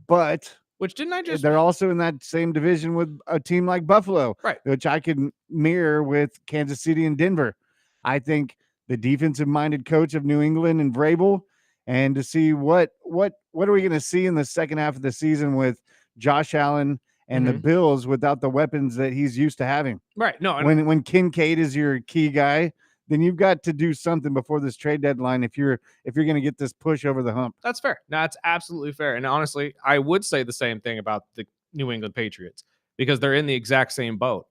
But they're also in that same division with a team like Buffalo,
right?
Which I can mirror with Kansas City and Denver. I think the defensive-minded coach of New England and Vrabel, and to see what are we going to see in the second half of the season with Josh Allen and the Bills without the weapons that he's used to having.
Right. No,
when Kincaid is your key guy, then you've got to do something before this trade deadline if you're going to get this push over the hump.
That's fair. No, that's absolutely fair. And honestly, I would say the same thing about the New England Patriots because they're in the exact same boat.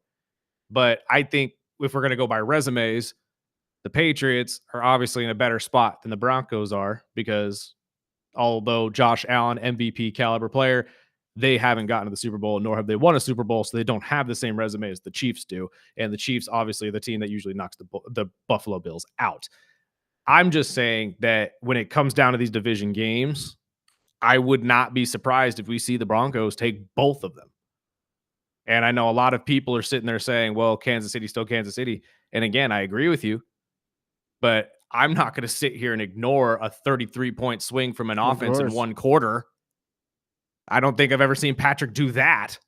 But I think if we're going to go by resumes, the Patriots are obviously in a better spot than the Broncos are because although Josh Allen, MVP caliber player, they haven't gotten to the Super Bowl, nor have they won a Super Bowl, so they don't have the same resume as the Chiefs do. And the Chiefs, obviously, are the team that usually knocks the Buffalo Bills out. I'm just saying that when it comes down to these division games, I would not be surprised if we see the Broncos take both of them. And I know a lot of people are sitting there saying, well, Kansas City's still Kansas City. And again, I agree with you. But I'm not going to sit here and ignore a 33-point swing from an offense in one quarter. I don't think I've ever seen Patrick do that.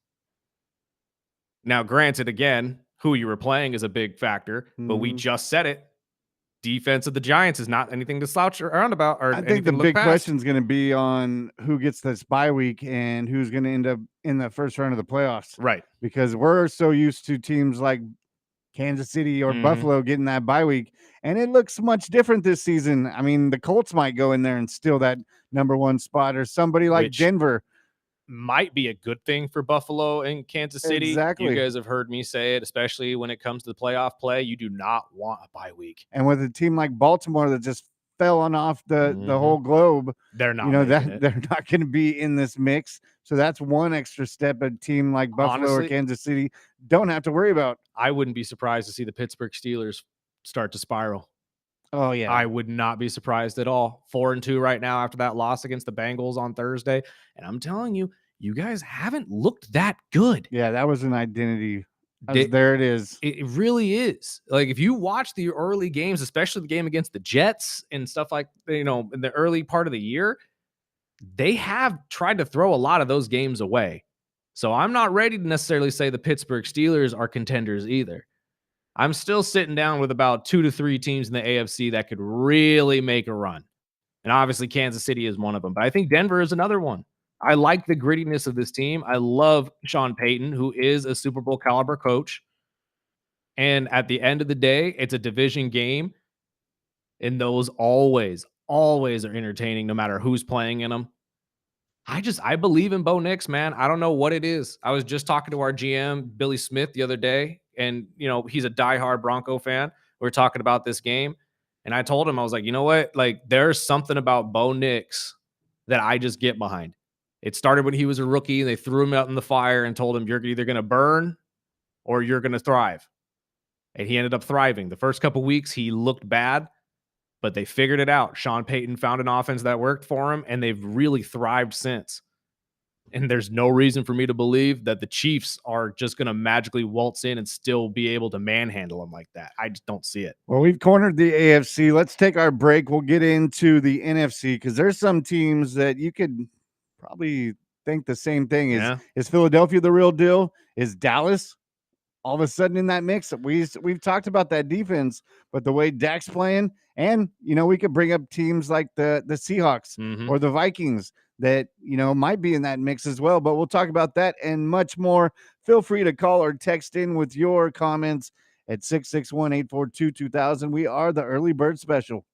Now, granted, again, who you were playing is a big factor, but we just said it. Defense of the Giants is not anything to slouch around about. Or
I think the big question is going to be on who gets this bye week and who's going to end up in the first round of the playoffs.
Right.
Because we're so used to teams like Kansas City or Buffalo getting that bye week, and it looks much different this season. I mean, the Colts might go in there and steal that number 1 spot, or somebody like Denver.
Might be a good thing for Buffalo and Kansas City.
Exactly.
You guys have heard me say it, especially when it comes to the playoff play. You do not want a bye week.
And with a team like Baltimore that just fell on off the whole globe,
they're not.
They're not going to be in this mix. So that's one extra step a team like Buffalo or Kansas City don't have to worry about.
I wouldn't be surprised to see the Pittsburgh Steelers start to spiral.
Oh, yeah.
I would not be surprised at all. 4-2 right now after that loss against the Bengals on Thursday. And I'm telling you, you guys haven't looked that good.
Yeah, that was an identity. There it is.
It really is. Like, if you watch the early games, especially the game against the Jets and stuff like, in the early part of the year, they have tried to throw a lot of those games away. So I'm not ready to necessarily say the Pittsburgh Steelers are contenders either. I'm still sitting down with about 2 to 3 teams in the AFC that could really make a run. And obviously Kansas City is one of them. But I think Denver is another one. I like the grittiness of this team. I love Sean Payton, who is a Super Bowl caliber coach. And at the end of the day, it's a division game. And those always are entertaining no matter who's playing in them. I believe in Bo Nix, man. I don't know what it is. I was just talking to our GM, Billy Smith, the other day. And, he's a diehard Bronco fan. We were talking about this game. And I told him, I was like, you know what? Like, there's something about Bo Nix that I just get behind. It started when he was a rookie. They threw him out in the fire and told him, you're either going to burn or you're going to thrive. And he ended up thriving. The first couple weeks, he looked bad. but they figured it out. Sean Payton found an offense that worked for him, and they've really thrived since. And there's no reason for me to believe that the Chiefs are just going to magically waltz in and still be able to manhandle them like that. I just don't see it.
Well, we've cornered the AFC. Let's take our break. We'll get into the NFC because there's some teams that you could probably think the same thing. Is Philadelphia the real deal? Is Dallas all of a sudden in that mix? We've talked about that defense, but the way Dak's playing, and we could bring up teams like the Seahawks or the Vikings that might be in that mix as well. But we'll talk about that and much more. Feel free to call or text in with your comments at 661-842-2000. We are the Early Bird Special.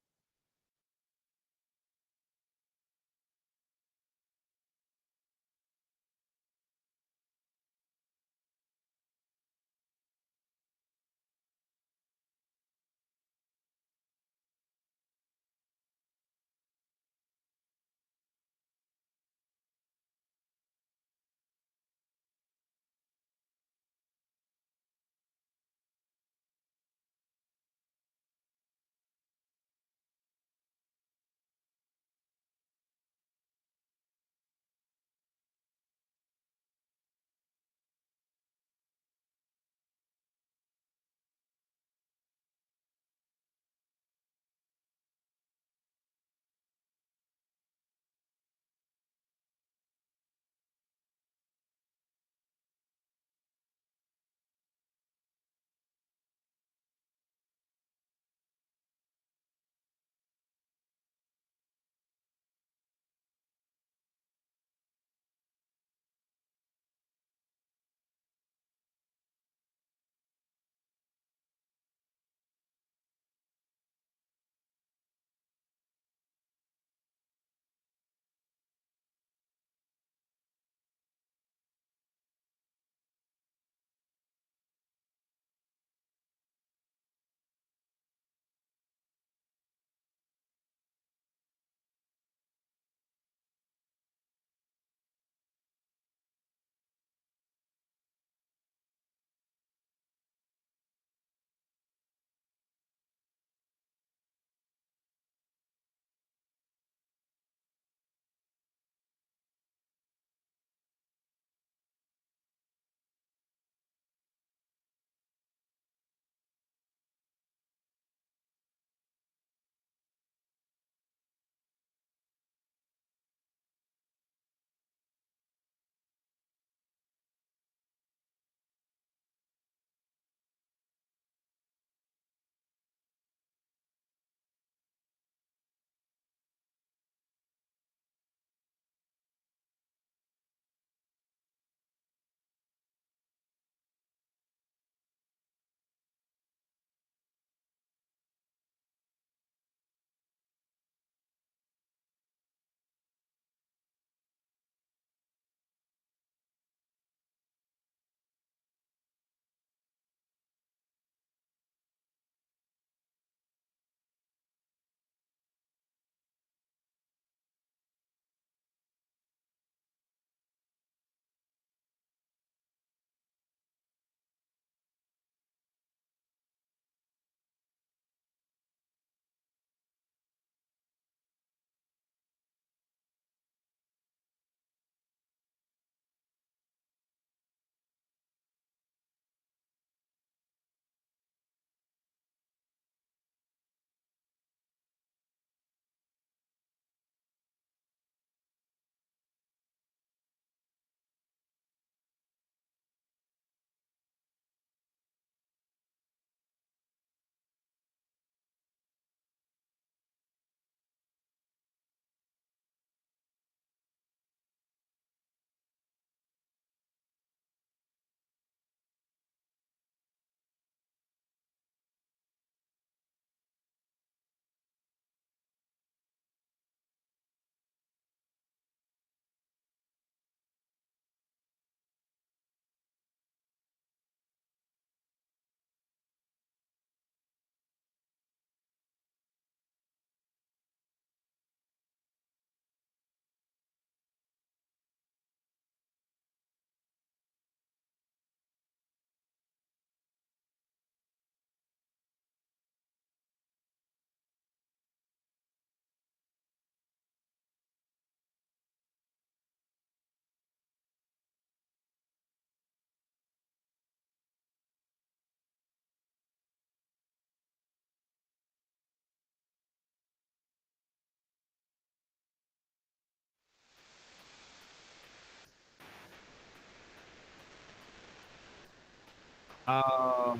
Oh.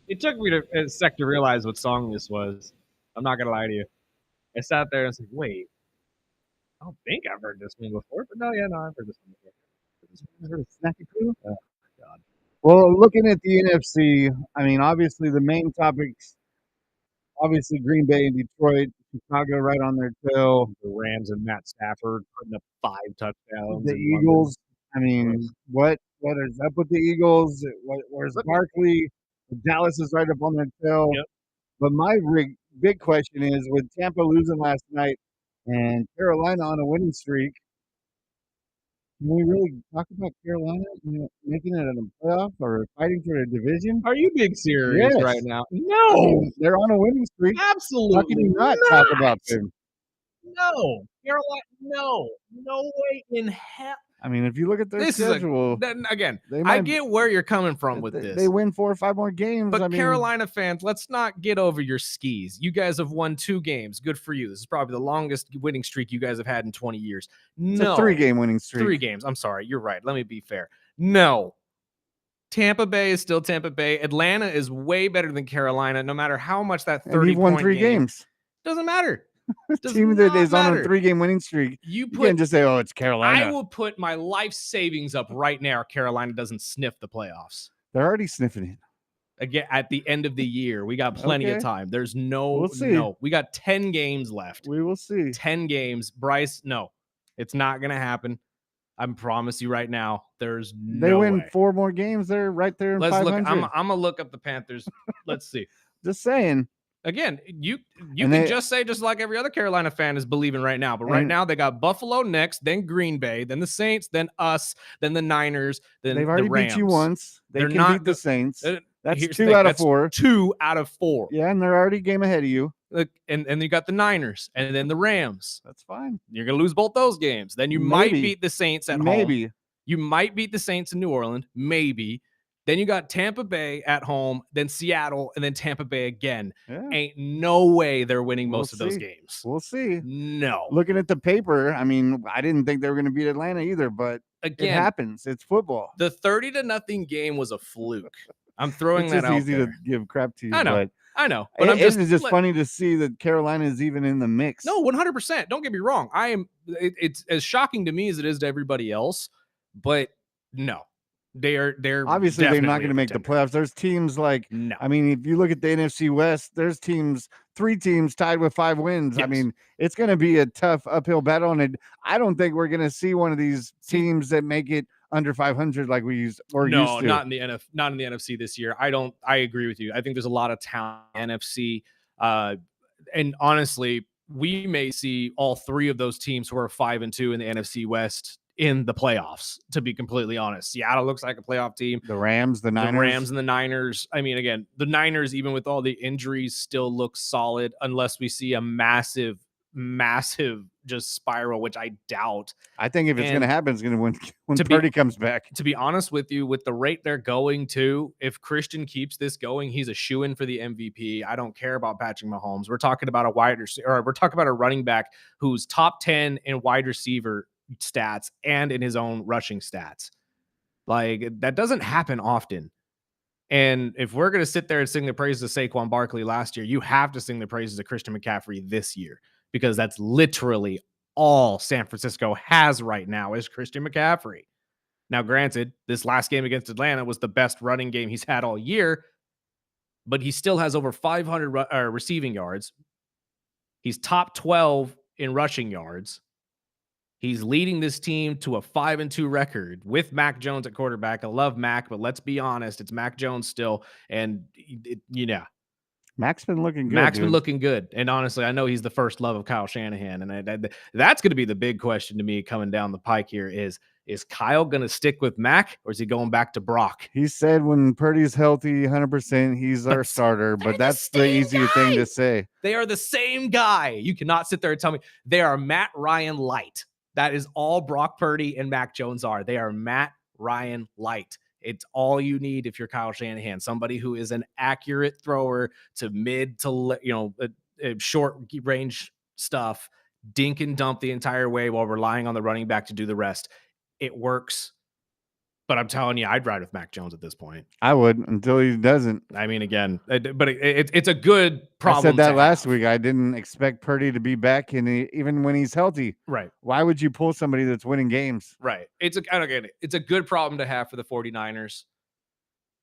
It took me a sec to realize what song this was. I'm not gonna lie to you. I sat there and was like, "Wait, I don't think I've heard this one before." But no, yeah, no, I've heard this one before.
You heard of Snacky Poo?
Oh my god.
Well, looking at the NFC, I mean, obviously the main topics, obviously Green Bay and Detroit, Chicago right on their tail.
The Rams and Matt Stafford putting up 5 touchdowns
The
in London.
Eagles, I mean, what is up with the Eagles? Where's
Look,
Barkley? Dallas is right up on their tail.
yep.
But my big question is, with Tampa losing last night and Carolina on a winning streak, can we really talk about Carolina, making it in a playoff or fighting for the division?
Are you being serious right
Yes.
now?
I
No,
mean, they're on a winning streak. How can
absolutely
you not talk about
not.
them?
No, Carolina. No, no way in hell.
I mean, if you look at their
This is
schedule,
again.
they
I
might
get where you're coming from with
they
this.
win 4 or 5 more games. I
But
mean,
Carolina fans, let's not get over your skis. You guys have won 2 games. Good for you. This is probably the longest winning streak you guys have had in 20 years.
it's a
No,
3-game winning streak.
3 games. I'm sorry. You're right. Let me be fair. No. Tampa Bay is still Tampa Bay. Atlanta is way better than Carolina, no matter how much that
And you've won
30-point
3
game.
games.
Doesn't matter. Does
Team that
not
is on a
matter.
3-game winning streak.
You
You can't
put
just say, "Oh, it's
I
Carolina."
will put my life savings up right now. Carolina doesn't sniff the playoffs.
They're already sniffing it.
Again, at the end of the year, we got plenty of
Okay.
time. There's
We'll see.
we got 10 games left.
We will see.
10 games. Bryce, no, it's not going to happen. I promise you right now, there's
They
no
win
way.
4 more games, they're right there in
Let's
500.
look. I'm gonna look up the Panthers. Let's see.
Just saying.
Again, you
And
can
they-
just say just like every other Carolina fan is believing right now. But right
And-
now they got Buffalo next, then Green Bay, then the Saints, then us, then the Niners, then
They've
the
already
Rams.
beat you once. They
They're
can
not
beat the
go-
Saints. That's
Here's the
2
thing,
out of
that's
4.
2 out of 4.
Yeah, and they're already a game ahead of you.
Look, and you got the Niners and then the Rams.
That's fine.
You're gonna lose both those games. Then you might
Maybe.
beat the Saints at home.
Maybe.
You might beat the Saints in New Orleans, maybe. Then you got Tampa Bay at home, then Seattle, and then Tampa Bay again.
Yeah.
Ain't no way they're winning
We'll
most of those
see.
games.
We'll see.
No.
Looking at the paper, I mean, I didn't think they were going to beat Atlanta either, but it
Again,
happens. It's football.
the 30-0 game was a fluke. I'm throwing
It's
that
just
out
easy
there.
to give crap to you.
I know,
but
but I'm
it's just
let-
funny to see that Carolina is even in the mix.
No, 100%. Don't get me wrong. It's as shocking to me as it is to everybody else, but no. They're
Obviously they're not
definitely
going to
a
make the
contender.
playoffs. There's teams like,
No.
I mean, if you look at the NFC West, there's 3 teams tied with 5 wins. I
Yes.
mean, it's going to be a tough uphill battle, and I don't think we're going to see one of these teams that make it under 500 like we're used to.
Not in the NFC this year. I agree with you. I think there's a lot of talent in NFC. And honestly, we may see all 3 of those teams who are 5-2 in the NFC West in the playoffs, to be completely honest. Seattle looks like a playoff team.
The Rams, the Niners.
The Rams and the Niners. I mean, again, the Niners, even with all the injuries, still look solid unless we see a massive just spiral, which I doubt.
I think if it's going to happen, it's going to when
to be-
Purdy comes back.
To be honest with you, with the rate they're going to, if Christian keeps this going, he's a shoo-in for the MVP. I don't care about Patrick Mahomes. We're talking about we're talking about a running back who's top 10 in wide receiver stats and in his own rushing stats. Like, that doesn't happen often. And if we're going to sit there and sing the praises of Saquon Barkley last year, you have to sing the praises of Christian McCaffrey this year, because that's literally all San Francisco has right now is Christian McCaffrey. Now, granted, this last game against Atlanta was the best running game he's had all year, but he still has over 500 receiving yards. He's top 12 in rushing yards. He's leading this team to a 5-2 record with Mac Jones at quarterback. I love Mac, but let's be honest, it's Mac Jones still. And,
Mac's been looking good.
Mac's been looking good. And honestly, I know he's the first love of Kyle Shanahan. And that's going to be the big question to me coming down the pike here is Kyle going to stick with Mac, or is he going back to Brock?
He said when Purdy's healthy, 100%, he's our starter. But that's the easier thing to say.
They are the same guy. You cannot sit there and tell me they are Matt Ryan light. That is all Brock Purdy and Mac Jones are. They are Matt Ryan light. It's all you need if you're Kyle Shanahan, somebody who is an accurate thrower to mid to short range stuff, dink and dump the entire way while relying on the running back to do the rest. It works. But I'm telling you, I'd ride with Mac Jones at this point.
I would until he doesn't.
I mean, again, but it's a good problem.
I said that last
have.
week. I didn't expect Purdy to be back, and even when he's healthy,
right?
Why would you pull somebody that's winning games?
Right. It's a good problem to have for the 49ers,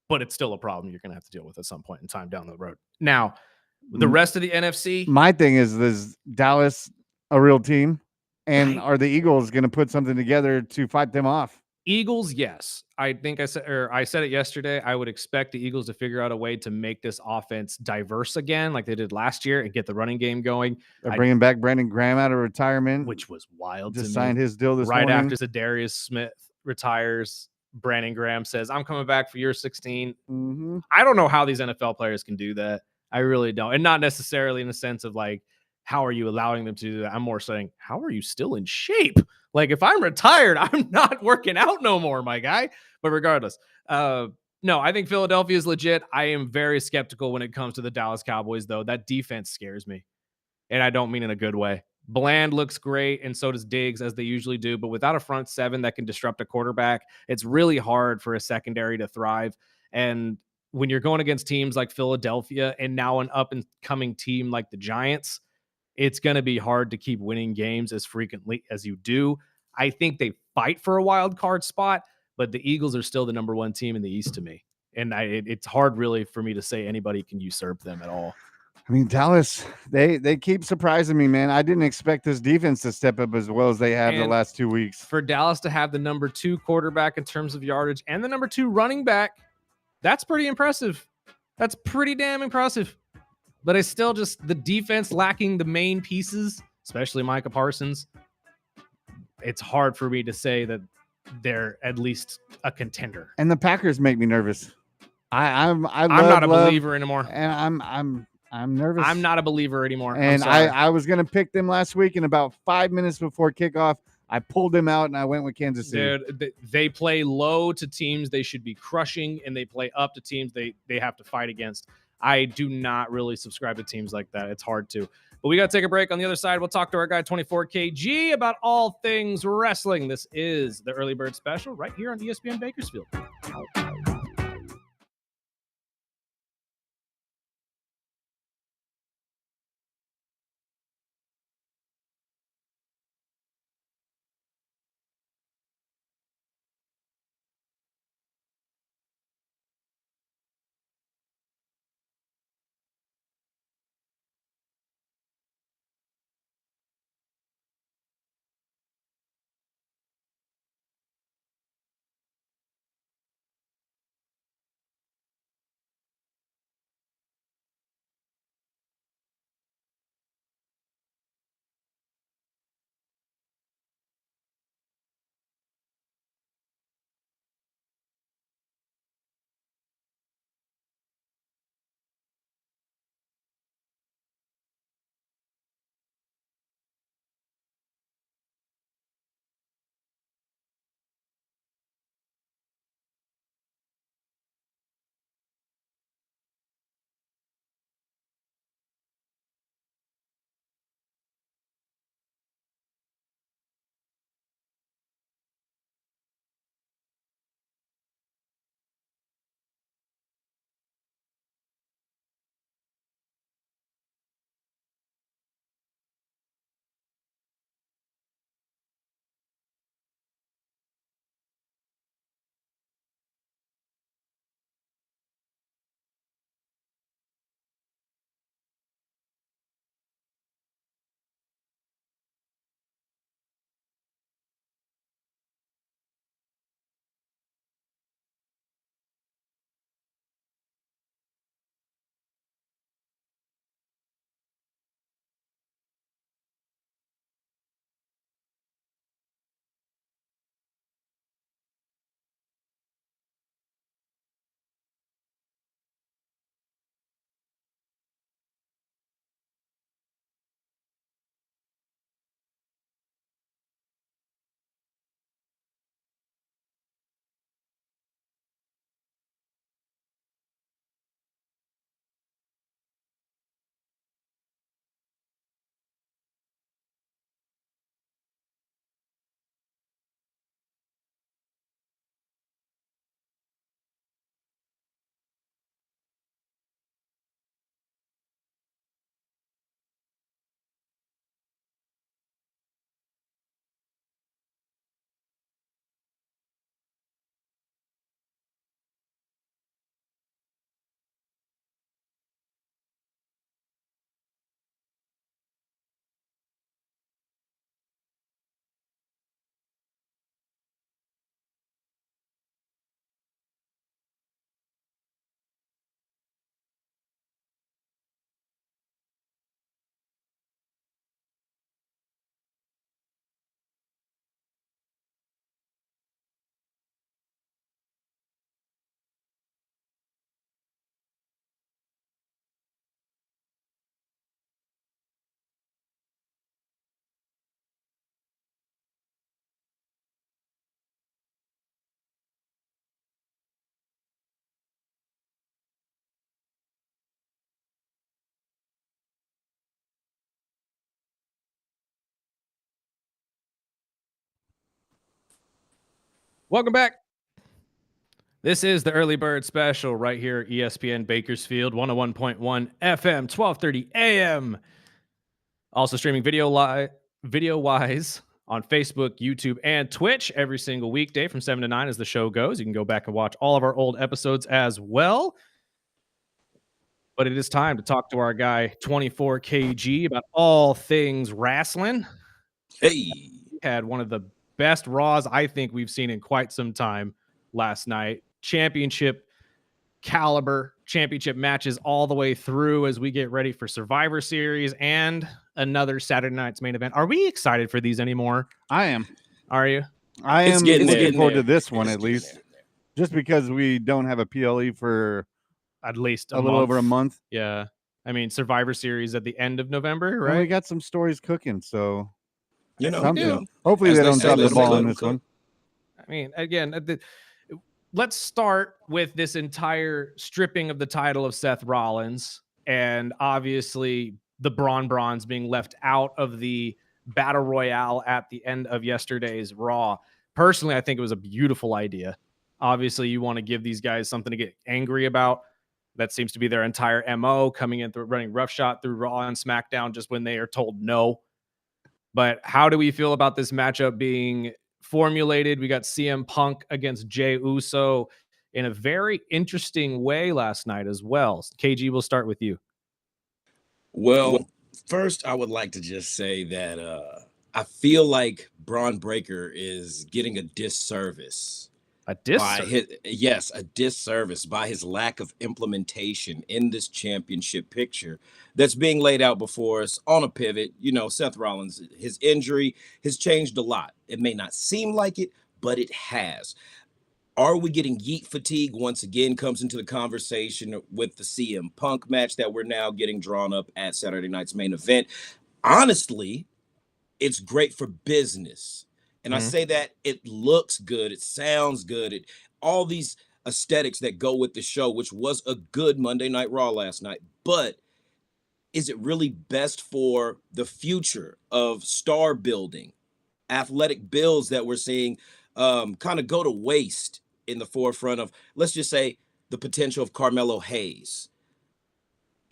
but it's still a problem you're going to have to deal with at some point in time down the road. Now, the rest of the NFC.
My thing is Dallas a real team, and are the Eagles going to put something together to fight them off?
Eagles, yes. I think I said it yesterday. I would expect the Eagles to figure out a way to make this offense diverse again, like they did last year, and get the running game going.
They're bringing back Brandon Graham out of retirement,
which was wild.
Just signed his deal this
right
morning.
after Zadarius Smith retires. Brandon Graham says, "I'm coming back for year 16."
Mm-hmm.
I don't know how these NFL players can do that. I really don't, and not necessarily in the sense of like, how are you allowing them to do that? I'm more saying, how are you still in shape? Like, if I'm retired, I'm not working out no more, my guy. But regardless, no, I think Philadelphia is legit. I am very skeptical when it comes to the Dallas Cowboys, though. That defense scares me, and I don't mean in a good way. Bland looks great, and so does Diggs, as they usually do. But without a front seven that can disrupt a quarterback, it's really hard for a secondary to thrive. And when you're going against teams like Philadelphia and now an up-and-coming team like the Giants, it's going to be hard to keep winning games as frequently as you do. I think they fight for a wild card spot, but the Eagles are still the number one team in the East to me. And it's hard really for me to say anybody can usurp them at all.
I mean, Dallas, they keep surprising me, man. I didn't expect this defense to step up as well as they have the last 2 weeks.
For Dallas to have the number 2 quarterback in terms of yardage and the number 2 running back, that's pretty impressive. That's pretty damn impressive. But I still just, the defense lacking the main pieces, especially Micah Parsons, it's hard for me to say that they're at least a contender.
And the Packers make me nervous. I'm
not a believer anymore.
And I'm nervous.
I'm not a believer anymore.
And I was going to pick them last week, and about 5 minutes before kickoff, I pulled them out and I went with Kansas City.
Dude, they play low to teams they should be crushing, and they play up to teams they have to fight against. I do not really subscribe to teams like that. It's hard to. But we got to take a break. On the other side, we'll talk to our guy 24KG about all things wrestling. This is the Early Bird Special right here on ESPN Bakersfield. Welcome back. This is the Early Bird Special right here at ESPN Bakersfield, 101.1 FM, 1230 AM. Also streaming video-wise on Facebook, YouTube, and Twitch every single weekday from 7 to 9 as the show goes. You can go back and watch all of our old episodes as well. But it is time to talk to our guy, 24 kg, about all things wrestling.
Hey.
He had one of the best Raws I think we've seen in quite some time last night. Championship caliber championship matches all the way through as we get ready for Survivor Series and another Saturday night's main event. Are we excited for these anymore?
I am.
Are you?
I am looking forward to this one at least, just because we don't have a PLE for
at least
a little over a month.
Yeah. I mean, Survivor Series at the end of November, right?
And we got some stories cooking, so
something.
Hopefully they don't drop the ball on this one.
I mean, again, let's start with this entire stripping of the title of Seth Rollins, and obviously the Bronze being left out of the Battle Royale at the end of yesterday's Raw. Personally, I think it was a beautiful idea. Obviously, you want to give these guys something to get angry about. That seems to be their entire MO, coming in through running roughshod through Raw and SmackDown just when they are told no. But how do we feel about this matchup being formulated? We got CM Punk against Jey Uso in a very interesting way last night as well. KG, we'll start with you.
Well, first, I would like to just say that I feel like Braun Breaker is getting a disservice.
A disservice?
A disservice by his lack of implementation in this championship picture that's being laid out before us on a pivot. You know, Seth Rollins, his injury has changed a lot. It may not seem like it, but it has. Are we getting yeet fatigue once again comes into the conversation with the CM Punk match that we're now getting drawn up at Saturday night's main event. Honestly, it's great for business. And I say that it looks good, it sounds good, all these aesthetics that go with the show, which was a good Monday Night Raw last night. But is it really best for the future of star building, athletic builds that we're seeing kind of go to waste in the forefront of, let's just say, the potential of Carmelo Hayes?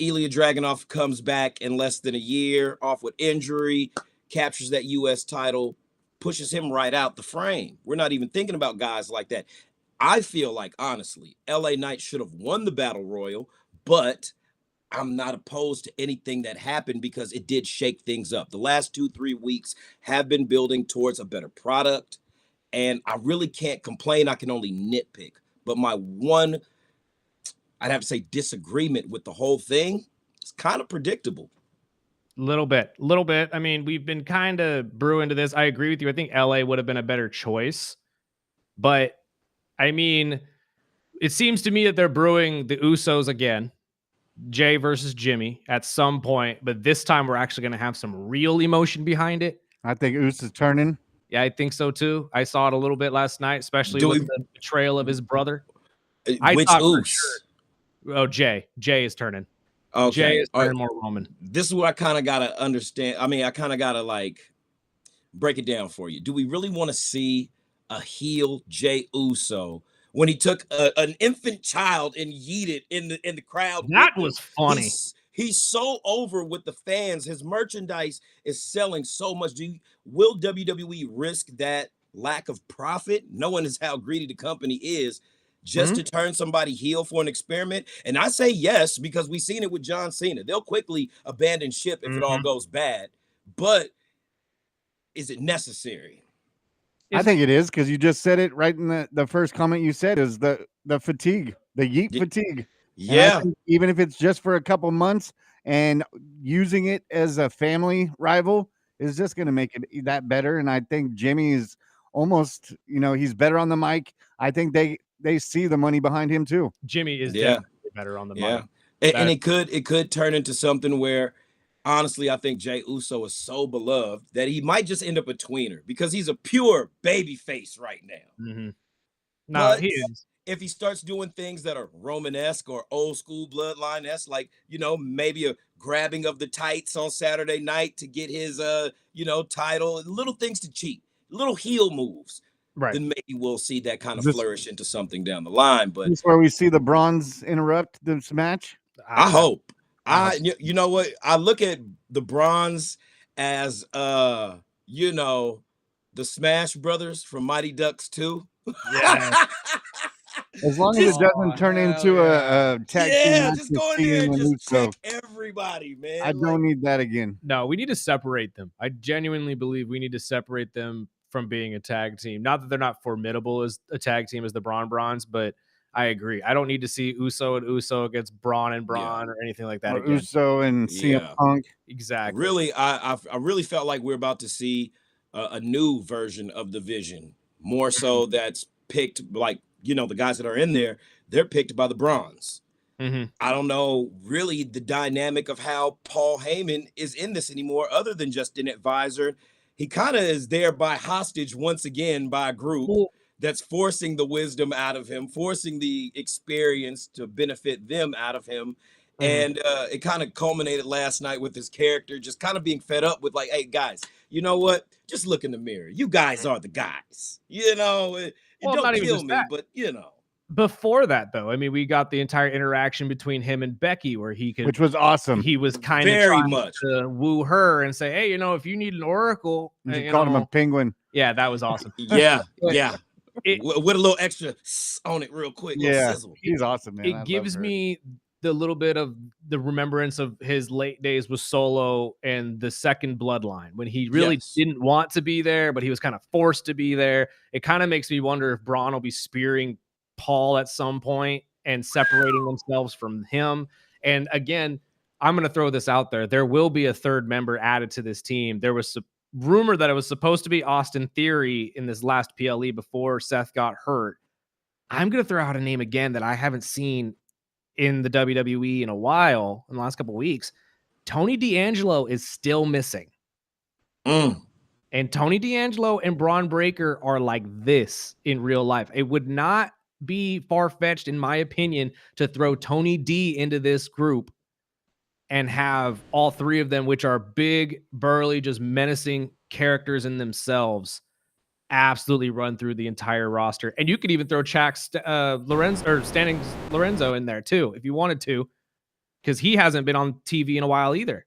Ilya Dragunov comes back in less than a year off with injury, captures that U.S. title, pushes him right out the frame. We're not even thinking about guys like that. I feel like, honestly, LA Knight should have won the Battle Royal, but I'm not opposed to anything that happened because it did shake things up. The last 2-3 weeks have been building towards a better product, and I really can't complain. I can only nitpick. But my one, I'd have to say, disagreement with the whole thing is kind of predictable.
Little bit. I mean, we've been kind of brewing to this. I agree with you. I think LA would have been a better choice. But, I mean, it seems to me that they're brewing the Usos again. Jay versus Jimmy at some point. But this time we're actually going to have some real emotion behind it.
I think Usos turning.
Yeah, I think so too. I saw it a little bit last night, especially with the betrayal of his brother.
Which Us?
Sure, oh, Jay. Jay is turning.
Okay.
Jay is turning more Roman.
This is what I kind of got to understand. I mean, I kind of got to break it down for you. Do we really want to see a heel Jey Uso when he took an infant child and yeeted in the crowd?
That was funny.
He's so over with the fans. His merchandise is selling so much. Will WWE risk that lack of profit, knowing as how greedy the company is, just to turn somebody heel for an experiment? And I say yes, because we've seen it with John Cena. They'll quickly abandon ship if it all goes bad. But is it necessary?
I think it is, because you just said it right in the first comment you said is the fatigue, the yeet fatigue.
Yeah.
Even if it's just for a couple months, and using it as a family rival is just going to make it that better. And I think Jimmy is almost, he's better on the mic. I think they see the money behind him too.
Jimmy is definitely better on the mic.
And it could turn into something where, honestly, I think Jey Uso is so beloved that he might just end up a tweener, because he's a pure baby face right now.
No, he is.
If he starts doing things that are Romanesque or old school bloodline-esque, like, maybe a grabbing of the tights on Saturday night to get his, title, little things to cheat, little heel moves.
Right.
then maybe we'll see that kind of flourish into something down the line. But
this is where we see the Bronze interrupt this match.
I hope. You know what? I look at the Bronze as you know, the Smash Brothers from Mighty Ducks 2.
Yeah.
As long as it doesn't turn into a tag team match
just go in there and just check everybody, man.
I don't need that again.
No, we need to separate them. I genuinely believe we need to separate them from being a tag team. Not that they're not formidable as a tag team as the Bronze, but I agree. I don't need to see Uso and Uso against Braun and Braun or anything like that
or
again.
Uso and CM Punk.
Exactly.
Really, I really felt like we're about to see a new version of the Vision, more so that's picked, like, you know, the guys that are in there, they're picked by the Bronze. I don't know really the dynamic of how Paul Heyman is in this anymore, other than just an advisor. He kind of is there by hostage once again by a group that's forcing the wisdom out of him, forcing the experience to benefit them out of him. And it kind of culminated last night with his character just kind of being fed up with, like, hey, guys, you know what? Just look in the mirror. You guys are the guys. You know, don't kill me, but, you know.
Before that, though, I mean, we got the entire interaction between him and Becky where
which was awesome.
He was kind of trying to woo her and say, hey, you know, if you need an oracle.
You called him a penguin.
Yeah, that was awesome.
Yeah. With a little extra on it real quick.
Yeah, he's awesome, man.
It gives me the little bit of the remembrance of his late days with Solo and the second Bloodline when he really didn't want to be there, but he was kind of forced to be there. It kind of makes me wonder if Braun will be spearing Paul at some point and separating themselves from him. And again, I'm going to throw this out there. There will be a third member added to this team. There was a rumor that it was supposed to be Austin Theory in this last PLE before Seth got hurt. I'm going to throw out a name again that I haven't seen in the WWE in a while, in the last couple of weeks. Tony D'Angelo is still missing. And Tony D'Angelo and Braun Breaker are like this in real life. It would not be far-fetched, in my opinion, to throw Tony D into this group and have all three of them, which are big, burly, just menacing characters in themselves, absolutely run through the entire roster. And you could even throw Standing Lorenzo in there too, if you wanted to, because he hasn't been on TV in a while either.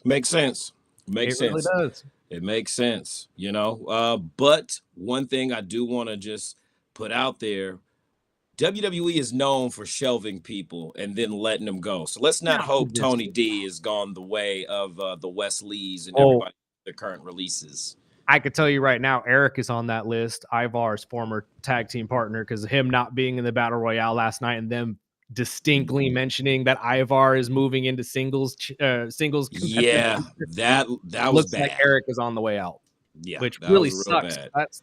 Makes sense. Makes sense.
It really does.
It makes sense, you know. But one thing I do want to just put out there, WWE is known for shelving people and then letting them go. So let's not hope Tony D is gone the way of the Wesleys and everybody, their current releases.
I could tell you right now, Eric is on that list, Ivar's former tag team partner, because him not being in the Battle Royale last night and them distinctly mentioning that Ivar is moving into singles.
Yeah, that was
looks
bad.
like Eric is on the way out.
Yeah,
which really sucks.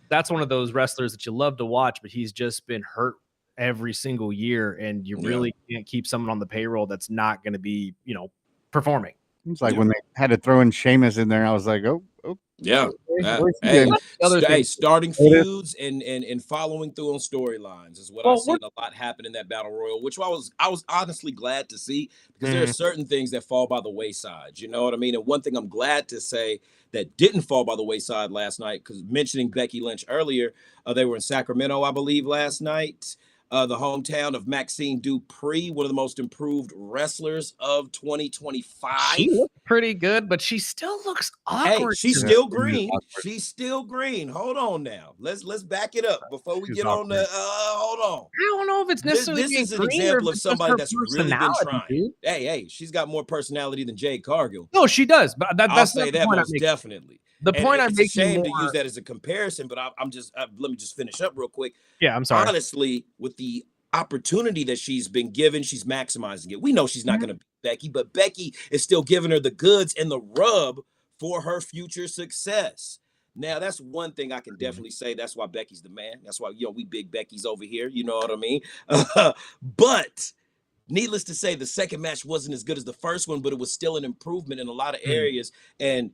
That's one of those wrestlers that you love to watch, but he's just been hurt every single year, and you really can't keep someone on the payroll that's not going to be, you know, performing.
It's like when they had to throw in Sheamus in there, I was like, oh.
Yeah. Starting feuds and following through on storylines is what I've seen a lot happen in that battle royal, which I was honestly glad to see, because there are certain things that fall by the wayside. You know what I mean? And one thing I'm glad to say that didn't fall by the wayside last night, because mentioning Becky Lynch earlier, they were in Sacramento, I believe, last night. The hometown of Maxine Dupree, one of the most improved wrestlers of 2025.
She looks pretty good, but she still looks awkward.
Hey, she's still green. She's still green. Hold on now. Let's back it up before we get on the hold on.
I don't know if it's necessarily
this is an example of somebody that's really been trying. Dude. Hey, she's got more personality than Jade Cargill.
No, she does. But
I'll say that most definitely.
The point I'm making,
it's a shame to use that as a comparison, but let me just finish up real quick.
Yeah, I'm sorry.
Honestly, with the opportunity that she's been given, she's maximizing it. We know she's not going to be Becky, but Becky is still giving her the goods and the rub for her future success. Now, that's one thing I can definitely say. That's why Becky's the man. That's why, we big Becky's over here. You know what I mean? But needless to say, the second match wasn't as good as the first one, but it was still an improvement in a lot of areas. And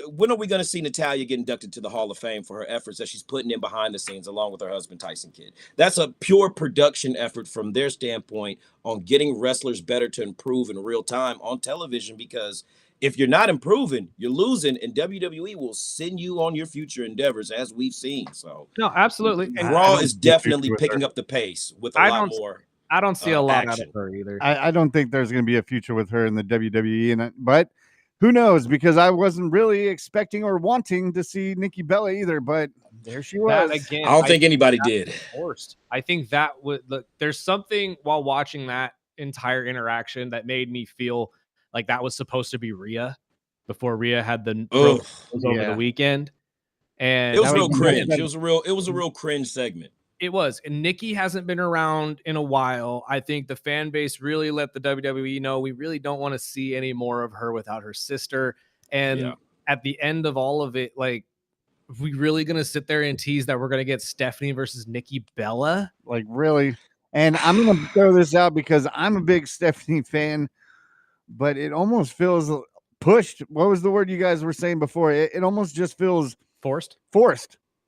when are we going to see Natalya get inducted to the Hall of Fame for her efforts that she's putting in behind the scenes along with her husband, Tyson Kidd? That's a pure production effort from their standpoint on getting wrestlers better to improve in real time on television, because If you're not improving, you're losing, and WWE will send you on your future endeavors, as we've seen. So,
no, absolutely. And
Raw is definitely picking up the pace with a
I
lot
don't,
more.
I don't see a lot out of
action.
her either.
I don't think there's going to be a future with her in the WWE, but who knows? Because I wasn't really expecting or wanting to see Nikki Bella either, but there she was.
That, again,
I don't think anybody did.
Forced. I think that would look. There's something while watching that entire interaction that made me feel like that was supposed to be Rhea before Rhea had the over the weekend, and
it was real cringe. It was a real cringe segment.
It was. And Nikki hasn't been around in a while. I think the fan base really let the WWE know we really don't want to see any more of her without her sister. And at the end of all of it, like, are we really going to sit there and tease that we're going to get Stephanie versus Nikki Bella?
Like, really? And I'm going to throw this out because I'm a big Stephanie fan, but it almost feels pushed. What was the word you guys were saying before? It almost just feels
forced.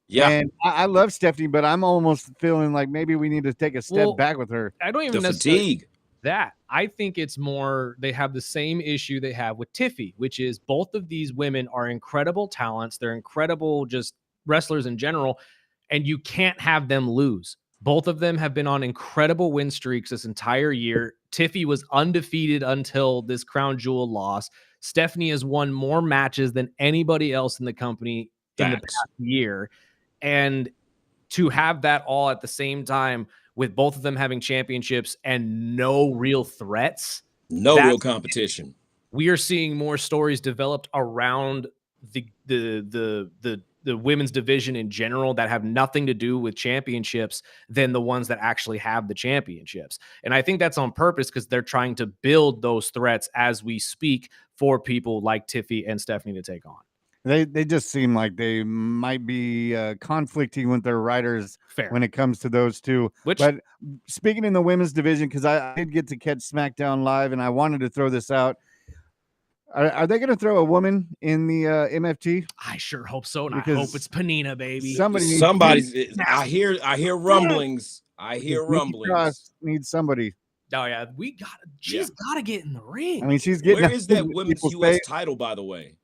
Yeah, and I love Stephanie, but I'm almost feeling like maybe we need to take a step back with her.
I don't even necessarily that. I think it's more they have the same issue they have with Tiffy, which is both of these women are incredible talents. They're incredible just wrestlers in general, and you can't have them lose. Both of them have been on incredible win streaks this entire year. Tiffy was undefeated until this crown jewel loss. Stephanie has won more matches than anybody else in the company in the past year. And to have that all at the same time with both of them having championships and no real threats,
no real competition,
we are seeing more stories developed around the women's division in general that have nothing to do with championships than the ones that actually have the championships. And I think that's on purpose because they're trying to build those threats as we speak for people like Tiffy and Stephanie to take on.
They just seem like they might be conflicting with their writers when it comes to those two. But speaking in the women's division, because I did get to catch SmackDown Live, and I wanted to throw this out. Are they going to throw a woman in the MFT?
I sure hope so, and I hope it's Panina, baby.
Somebody's. I hear rumblings. I hear rumblings.
Needs somebody.
Oh yeah, she's got to get in the ring.
I mean, she's getting.
Where is that women's U.S. title, by the way?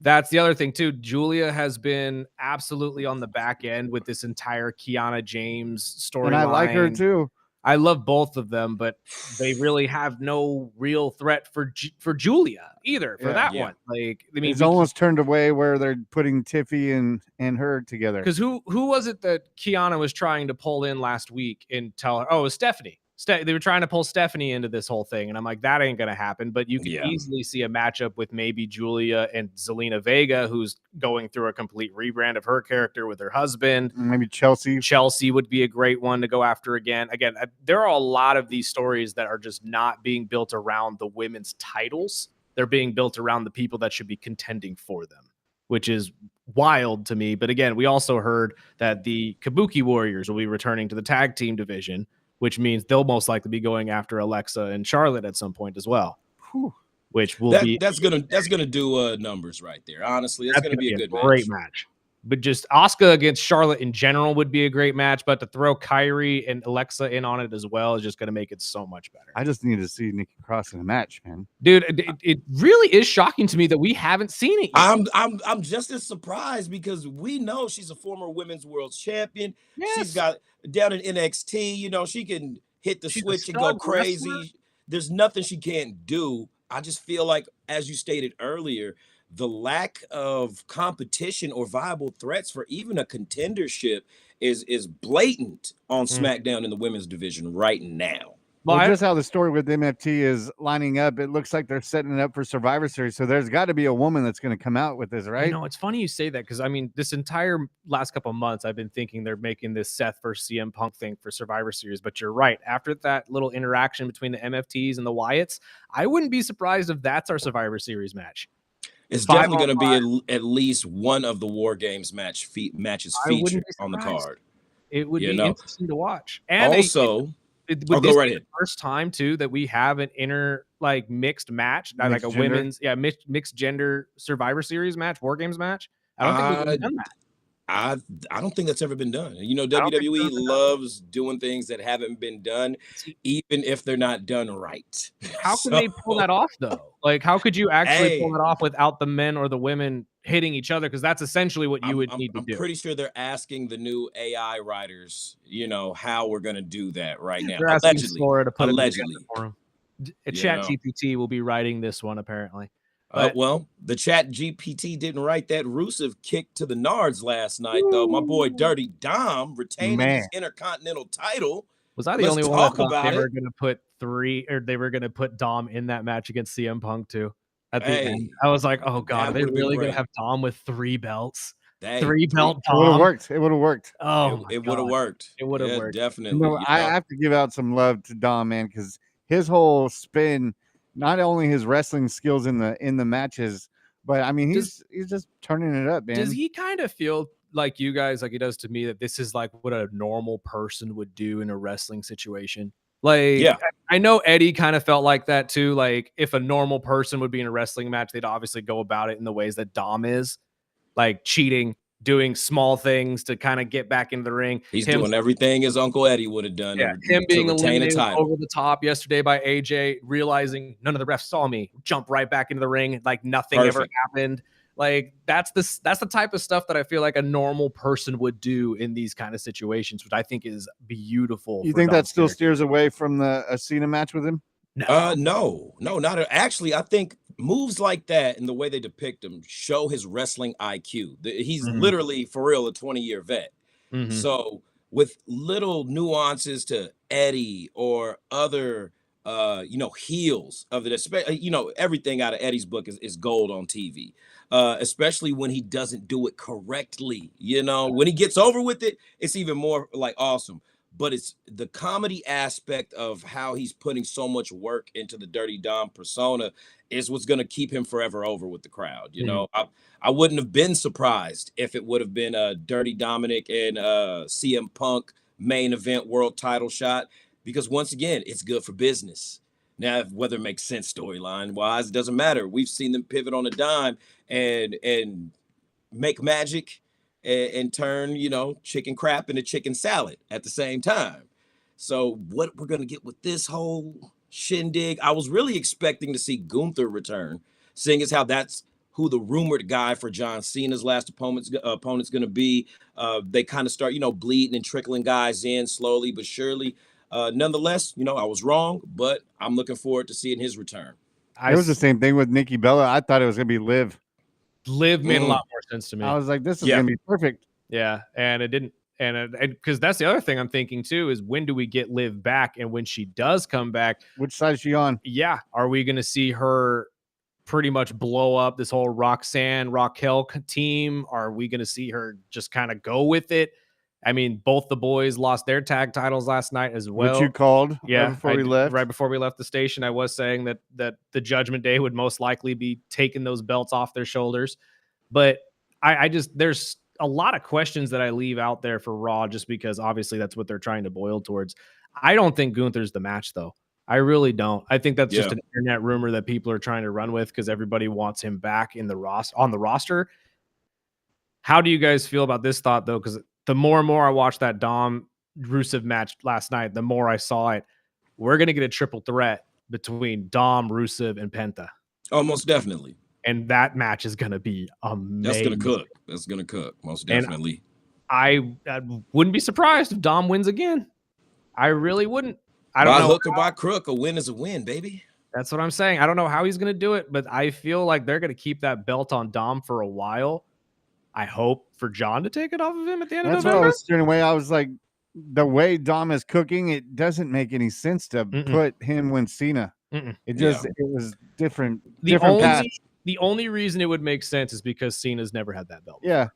That's the other thing too. Julia has been absolutely on the back end with this entire Kiana James storyline.
And I like her too.
I love both of them, but they really have no real threat for Julia either for that one. Like, I mean,
it's almost turned away where they're putting Tiffy and her together.
Because who was it that Kiana was trying to pull in last week and tell her? Oh, it was Stephanie. They were trying to pull Stephanie into this whole thing, and I'm like, that ain't gonna happen. But you can easily see a matchup with maybe Julia and Zelina Vega, who's going through a complete rebrand of her character with her husband.
Maybe Chelsea.
Chelsea would be a great one to go after again. Again, there are a lot of these stories that are just not being built around the women's titles. They're being built around the people that should be contending for them, which is wild to me. But again, we also heard that the Kabuki Warriors will be returning to the tag team division, which means they'll most likely be going after Alexa and Charlotte at some point as well.
Whew.
Which will
that's gonna do numbers right there. Honestly, that's gonna be a good
great match. But just Asuka against Charlotte in general would be a great match. But to throw Kyrie and Alexa in on it as well is just going to make it so much better.
I just need to see Nikki Cross in a match, man.
Dude, it really is shocking to me that we haven't seen it
yet. I'm just as surprised because we know she's a former women's world champion. Yes. She's got down in NXT. You know, she can hit the switch and go crazy. Wrestler. There's nothing she can't do. I just feel like, as you stated earlier, the lack of competition or viable threats for even a contendership is blatant on SmackDown in the women's division right now.
Well, just how the story with MFT is lining up, it looks like they're setting it up for Survivor Series. So there's got to be a woman that's going to come out with this, right?
You know, it's funny you say that because, I mean, this entire last couple of months, I've been thinking they're making this Seth versus CM Punk thing for Survivor Series. But you're right. After that little interaction between the MFTs and the Wyatts, I wouldn't be surprised if that's our Survivor Series match.
It's definitely going to be at least one of the War Games matches featured on the card.
It would be interesting to watch.
And also,
would this be the first time too that we have an mixed match, like a women's mixed gender Survivor Series match, War Games match? I don't think we've done that.
I don't think that's ever been done. You know,
I don't think so.
WWE loves doing things that haven't been done,
See,
even if they're not done right.
how can
So,
they pull that off though? Like, how could you actually pull
hey,
that off without the men or the women hitting each other? Because that's essentially what you
I'm
would
I'm
need to
I'm
do.
pretty sure they're asking the new AI writers, how we're gonna do that right now.
They're asking
Allegedly,
Sora to put it together
allegedly,
for them. A
you
Chat
know.
GPT will be writing this one apparently. But
Well, the Chat GPT didn't write that Rusev kick to the Nards last night, though. My boy
woo,
Dirty Dom retaining
Man,
his Intercontinental title.
was I the
Let's
only one that
talk
thought they
about
were
it.
gonna put they were gonna put Dom in that match against CM Punk too at the end?
Hey,
I was like, "Oh god, are
that
they
would have been
really gonna
great.
have Dom with 3 belts?
Hey,
3
three.
belt
it would have
Dom?"
worked. It would have worked.
Oh
It
my
it would have
god.
worked.
It would have
Yeah,
worked.
definitely.
I have to give out some love to Dom, man, because his whole spin, not only his wrestling skills in the matches, but I mean
Does
he's just turning it up,
does
man.
he kind of feel like you guys, like he does to me, that this is like what a normal person would do in a wrestling situation? Like,
Yeah.
I know Eddie kind of felt like that too. Like, if a normal person would be in a wrestling match, they'd obviously go about it in the ways that Dom is, like cheating, doing small things to kind of get back into the ring.
He's
Him,
doing everything his Uncle Eddie would have done
yeah,
to,
him
to
being
retain a
eliminated
title.
over the top yesterday by AJ, realizing none of the refs saw me, jump right back into the ring like nothing ever
Perfect.
happened. Like that's the type of stuff that I feel like a normal person would do in these kind of situations, which I think is beautiful.
You
For
think that
Dom's
still
character.
steers away from the Cena match with him?
No.
No, not actually. I think moves like that and the way they depict him show his wrestling IQ. He's
Mhm.
literally, for real, a 20-year vet.
Mhm.
So with little nuances to Eddie or other heels of it, everything out of Eddie's book is gold on TV. Especially when he doesn't do it correctly. When he gets over with it, it's even more like awesome. But it's the comedy aspect of how he's putting so much work into the Dirty Dom persona is what's going to keep him forever over with the crowd.
Mhm.
I wouldn't have been surprised if it would have been a Dirty Dominic and CM Punk main event world title shot, because once again, it's good for business. Now, whether it makes sense storyline wise, it doesn't matter. We've seen them pivot on a dime and make magic and turn, chicken crap into chicken salad at the same time. So what we're going to get with this whole shindig, I was really expecting to see Gunther return, seeing as how that's who the rumored guy for John Cena's last opponent's going to be. They kind of start, bleeding and trickling guys in slowly but surely. Nonetheless, I was wrong, but I'm looking forward to seeing his return.
I
It was the same thing with Nikki Bella. I thought it was gonna be Liv.
Liv made a lot more sense to me.
I was like, this is
Yeah.
gonna be perfect.
Yeah, and it didn't. And because that's the other thing I'm thinking too is, when do we get Liv back? And when she does come back,
Which side is she on?
yeah, are we going to see her pretty much blow up this whole Raquel team? Are we going to see her just kind of go with it? I mean, both the boys lost their tag titles last night as well.
Which you called
Yeah,
before we left.
right before we left the station, I was saying that the Judgment Day would most likely be taking those belts off their shoulders. But I just, there's a lot of questions that I leave out there for Raw, just because obviously that's what they're trying to boil towards. I don't think Gunther's the match, though. I really don't. I think that's just
Yeah.
an internet rumor that people are trying to run with because everybody wants him back on the roster. How do you guys feel about this thought, though? Because the more and more I watched that Dom Rusev match last night, the more I saw it. We're going to get a triple threat between Dom, Rusev, and Penta.
Oh, most definitely.
And that match is going to be amazing.
That's going to cook. That's going to cook. Most definitely.
And I wouldn't be surprised if Dom wins again. I really wouldn't. I don't
by
know.
Hook or by crook, a win is a win, baby.
That's what I'm saying. I don't know how he's going to do it, but I feel like they're going to keep that belt on Dom for a while. I hope for John to take it off of him at the end of November.
That's what I was steering away. I was like, the way Dom is cooking, it doesn't make any sense to put him when Cena. It just it was different.
The only reason it would make sense is because Cena's never had that belt.
Yeah,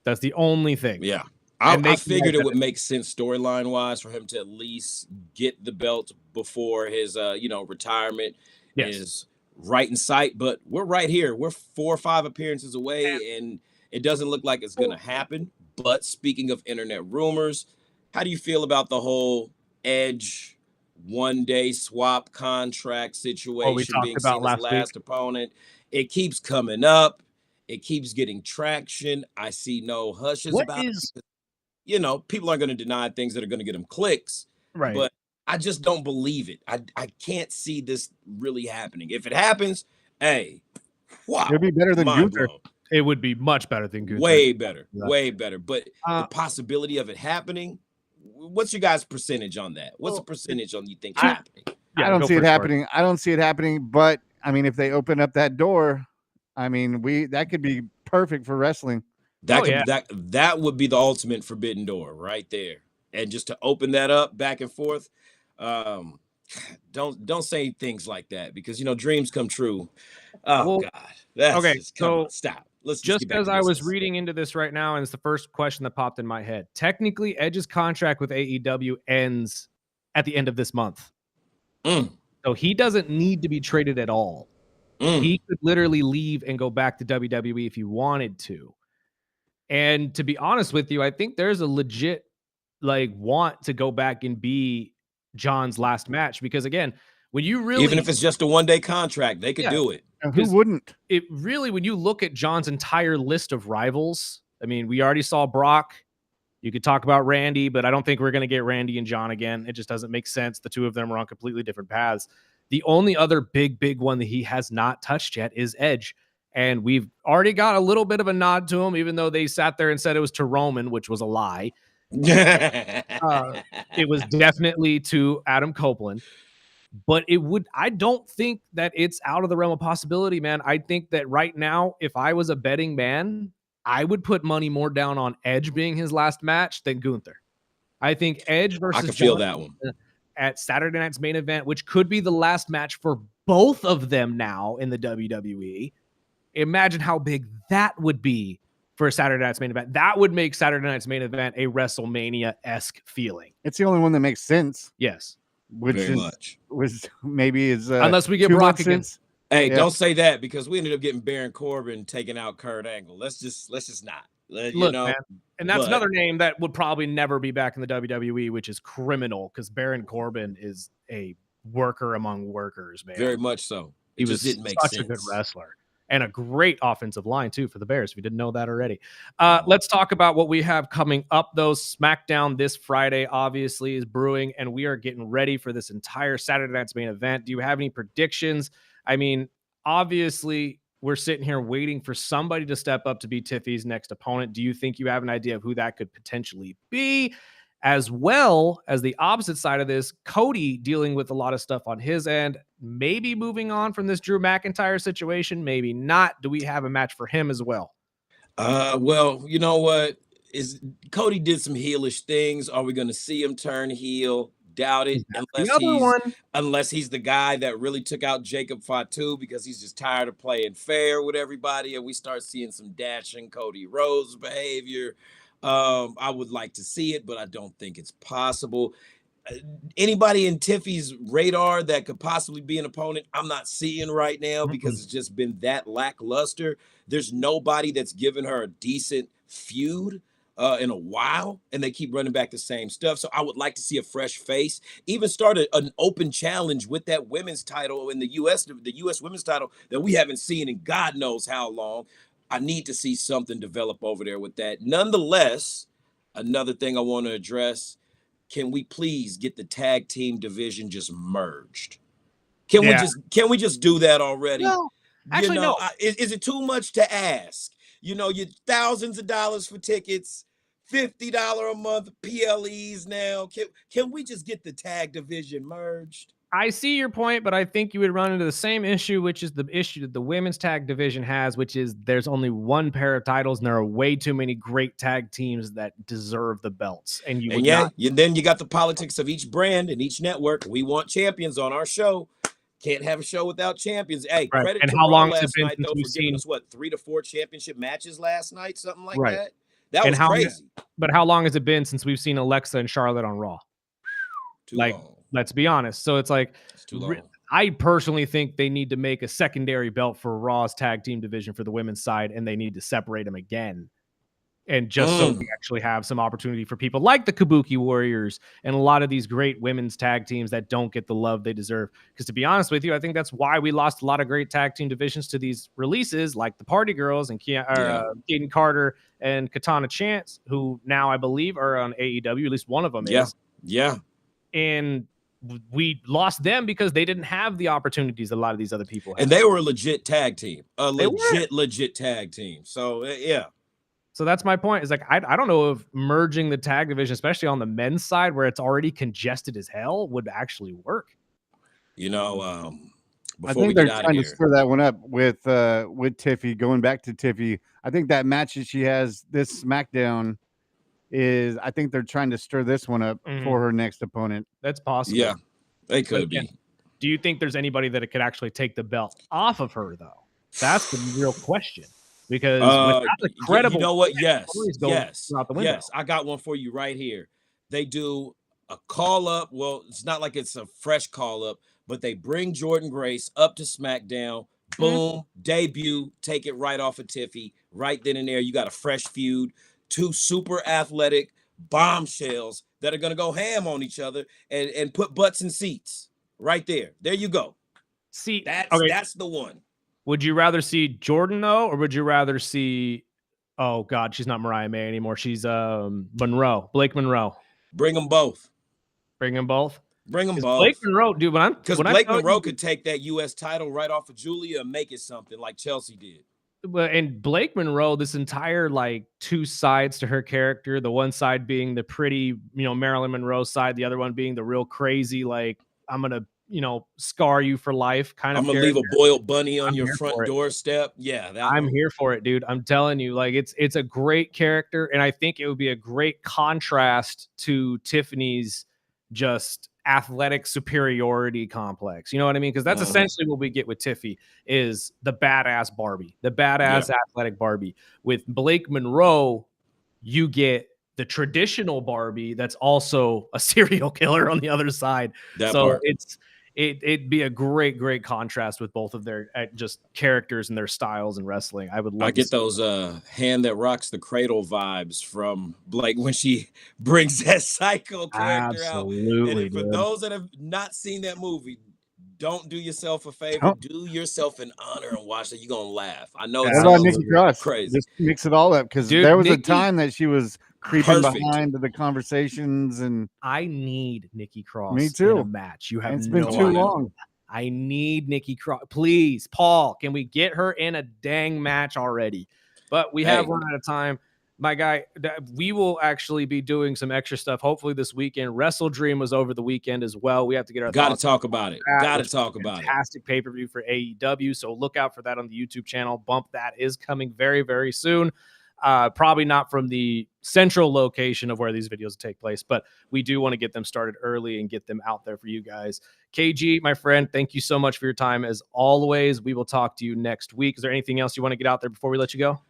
that's the only thing.
Yeah, I figured it would make sense storyline wise for him to at least get the belt before his retirement is right in sight. But we're right here. We're 4 or 5 appearances away, and it doesn't look like it's going to happen. But speaking of internet rumors, how do you feel about the whole Edge one-day swap contract situation being Cena's last opponent? It keeps coming up. It keeps getting traction. I see no hushes
What
about it.
is
You know, people aren't going to deny things that are going to get them clicks,
right?
but I just don't believe it. I can't see this really happening. If it happens, hey,
It'd
wow,
be better than
mind
Gunther.
blown.
It would be much better than Gunther.
Way better, way better. But the
Uh,
possibility of it happening, what's your guys' percentage on that? What's the percentage on you think it's
I,
happening?
I
yeah,
don't
go
see it
for Spark.
happening. I don't see it happening. But I mean, if they open up that door, I mean, that could be perfect for wrestling.
That could that would be the ultimate forbidden door right there. And just to open that up back and forth, um, don't say things like that because you know dreams come true. Oh
Well,
God, that's
okay,
just come on,
so
stop. Let's just
just
get back
because
to
I was
business.
reading into this right now, and it's the first question that popped in my head. Technically, Edge's contract with AEW ends at the end of this month. So he doesn't need to be traded at all. He could literally leave and go back to WWE if he wanted to. And to be honest with you, I think there's a legit want to go back and be John's last match because again, when you really
Even if it's just a one-day contract, they could do it.
Who wouldn't?
It really, when you look at John's entire list of rivals, I mean, we already saw Brock. You could talk about Randy, but I don't think we're going to get Randy and John again. It just doesn't make sense. The two of them are on completely different paths. The only other big one that he has not touched yet is Edge. And we've already got a little bit of a nod to him, even though they sat there and said it was to Roman, which was a lie. It was definitely to Adam Copeland. But I don't think that it's out of the realm of possibility, man. I think that right now, if I was a betting man, I would put money more down on Edge being his last match than Gunther. I think Edge versus
I can feel that one
at Saturday night's main event, which could be the last match for both of them now in the WWE. Imagine how big that would be for Saturday night's main event. That would make Saturday night's main event a WrestleMania-esque feeling.
It's the only one that makes sense.
Yes.
Which was maybe is
unless we get Brock again.
Hey, don't say that because we ended up getting Baron Corbin taking out Kurt Angle. Let's just not.
Look,
you know,
man, and that's another name that would probably never be back in the WWE, which is criminal because Baron Corbin is a worker among workers, man.
Very much so.
He was such a good wrestler. And a great offensive line, too, for the Bears, if you didn't know that already. Let's talk about what we have coming up, though. SmackDown this Friday, obviously, is brewing, and we are getting ready for this entire Saturday night's main event. Do you have any predictions? I mean, obviously, we're sitting here waiting for somebody to step up to be Tiffy's next opponent. Do you think you have an idea of who that could potentially be? As well as the opposite side of this, Cody dealing with a lot of stuff on his end, maybe moving on from this Drew McIntyre situation, maybe not. Do we have a match for him as well?
Well, you know what? Cody did some heelish things. Are we going to see him turn heel? Doubt it. Unless he's the guy that really took out Jacob Fatu because he's just tired of playing fair with everybody, and we start seeing some dashing Cody Rhodes behavior. I would like to see it, but I don't think it's possible. Anybody in Tiffy's radar that could possibly be an opponent, I'm not seeing right now because it's just been that lackluster. There's nobody that's given her a decent feud in a while, and they keep running back the same stuff. So I would like to see a fresh face, even start an open challenge with that women's title in the U.S. women's title that we haven't seen in God knows how long. I need to see something develop over there with that. Nonetheless, another thing I want to address, can we please get the tag team division just merged? Can we just do that already?
No, actually, no.
Is it too much to ask? You know, you thousands of dollars for tickets, $50 a month PLEs now. Can we just get the tag division merged?
I see your point, but I think you would run into the same issue, which is the issue that the women's tag division has, which is there's only one pair of titles, and there are way too many great tag teams that deserve the belts. And
then you got the politics of each brand and each network. We want champions on our show. Can't have a show without champions. Hey,
right.
Credit
and
to
how
Raw
long has it
last
been
night,
since
though,
we've
for
seen
giving us, 3 to 4 championship matches last night, something like
right.
that. That was crazy.
But how long has it been since we've seen Alexa and Charlotte on Raw?
Too long.
Let's be honest. So it's like,
it's too long.
I personally think they need to make a secondary belt for Raw's tag team division for the women's side, and they need to separate them again. And just so we actually have some opportunity for people like the Kabuki Warriors and a lot of these great women's tag teams that don't get the love they deserve. Because to be honest with you, I think that's why we lost a lot of great tag team divisions to these releases, like the Party Girls and Kaden Carter and Katana Chance, who now I believe are on AEW. At least one of them is.
Yeah.
And we lost them because they didn't have the opportunities a lot of these other people had.
And they were a legit tag team, legit tag team. So yeah.
So that's my point. Is like I don't know if merging the tag division, especially on the men's side where it's already congested as hell, would actually work.
You know,
I think they're trying to stir that one up with Tiffy. Going back to Tiffy, I think that match that she has this SmackDown is. I think they're trying to stir this one up for her next opponent.
That's possible.
Yeah, they could be.
Do you think there's anybody that could actually take the belt off of her though? That's the real question. Because without a credible,
you know what? Yes.
I
got one for you right here. They do a call up. Well, it's not like it's a fresh call up, but they bring Jordan Grace up to SmackDown. Boom, debut, take it right off of Tiffy. Right then and there, you got a fresh feud. Two super athletic bombshells that are gonna go ham on each other and put butts in seats. Right there. There you go.
See,
that's the one.
Would you rather see Jordan though, or would you rather see? Oh God, she's not Mariah May anymore. She's Blake Monroe.
Bring them both.
Bring them both.
Bring them both.
Blake Monroe, dude.
Because Blake Monroe could take that U.S. title right off of Julia and make it something like Chelsea did.
And Blake Monroe, this entire like two sides to her character. The one side being the pretty, Marilyn Monroe side. The other one being the real crazy, like I'm gonna scar you for life kind of.
I'm gonna leave a boiled bunny on your front doorstep. Yeah,
I'm here for it, dude. I'm telling you, like it's a great character, and I think it would be a great contrast to Tiffany's just athletic superiority complex. You know what I mean? Because that's essentially what we get with Tiffy is the badass Barbie, the badass athletic Barbie. With Blake Monroe, you get the traditional Barbie that's also a serial killer on the other side. It'd be a great contrast with both of their just characters and their styles in wrestling. I would love.
I get those hand that rocks the cradle vibes from Blake when she brings that psycho character out. And for those that have not seen that movie, don't do yourself a favor. Do yourself an honor and watch that. You're gonna laugh. I know it sounds crazy.
Just mix it all up because there was a time that she was creeping behind the conversations, and
I need Nikki Cross.
Me too.
In a match. You have
it's been too long.
I need Nikki Cross. Please, Paul, can we get her in a dang match already? But we have run out of time. My guy, we will actually be doing some extra stuff hopefully this weekend. Wrestle Dream was over the weekend as well. We have to get our
Got to talk about it. Got to talk about it.
Fantastic pay-per-view for AEW. So look out for that on the YouTube channel. Bump that is coming very, very soon. Probably not from the central location of where these videos take place, but we do want to get them started early and get them out there for you guys. KG, my friend, thank you so much for your time as always. We will talk to you next week. Is there anything else you want to get out there before we let you go?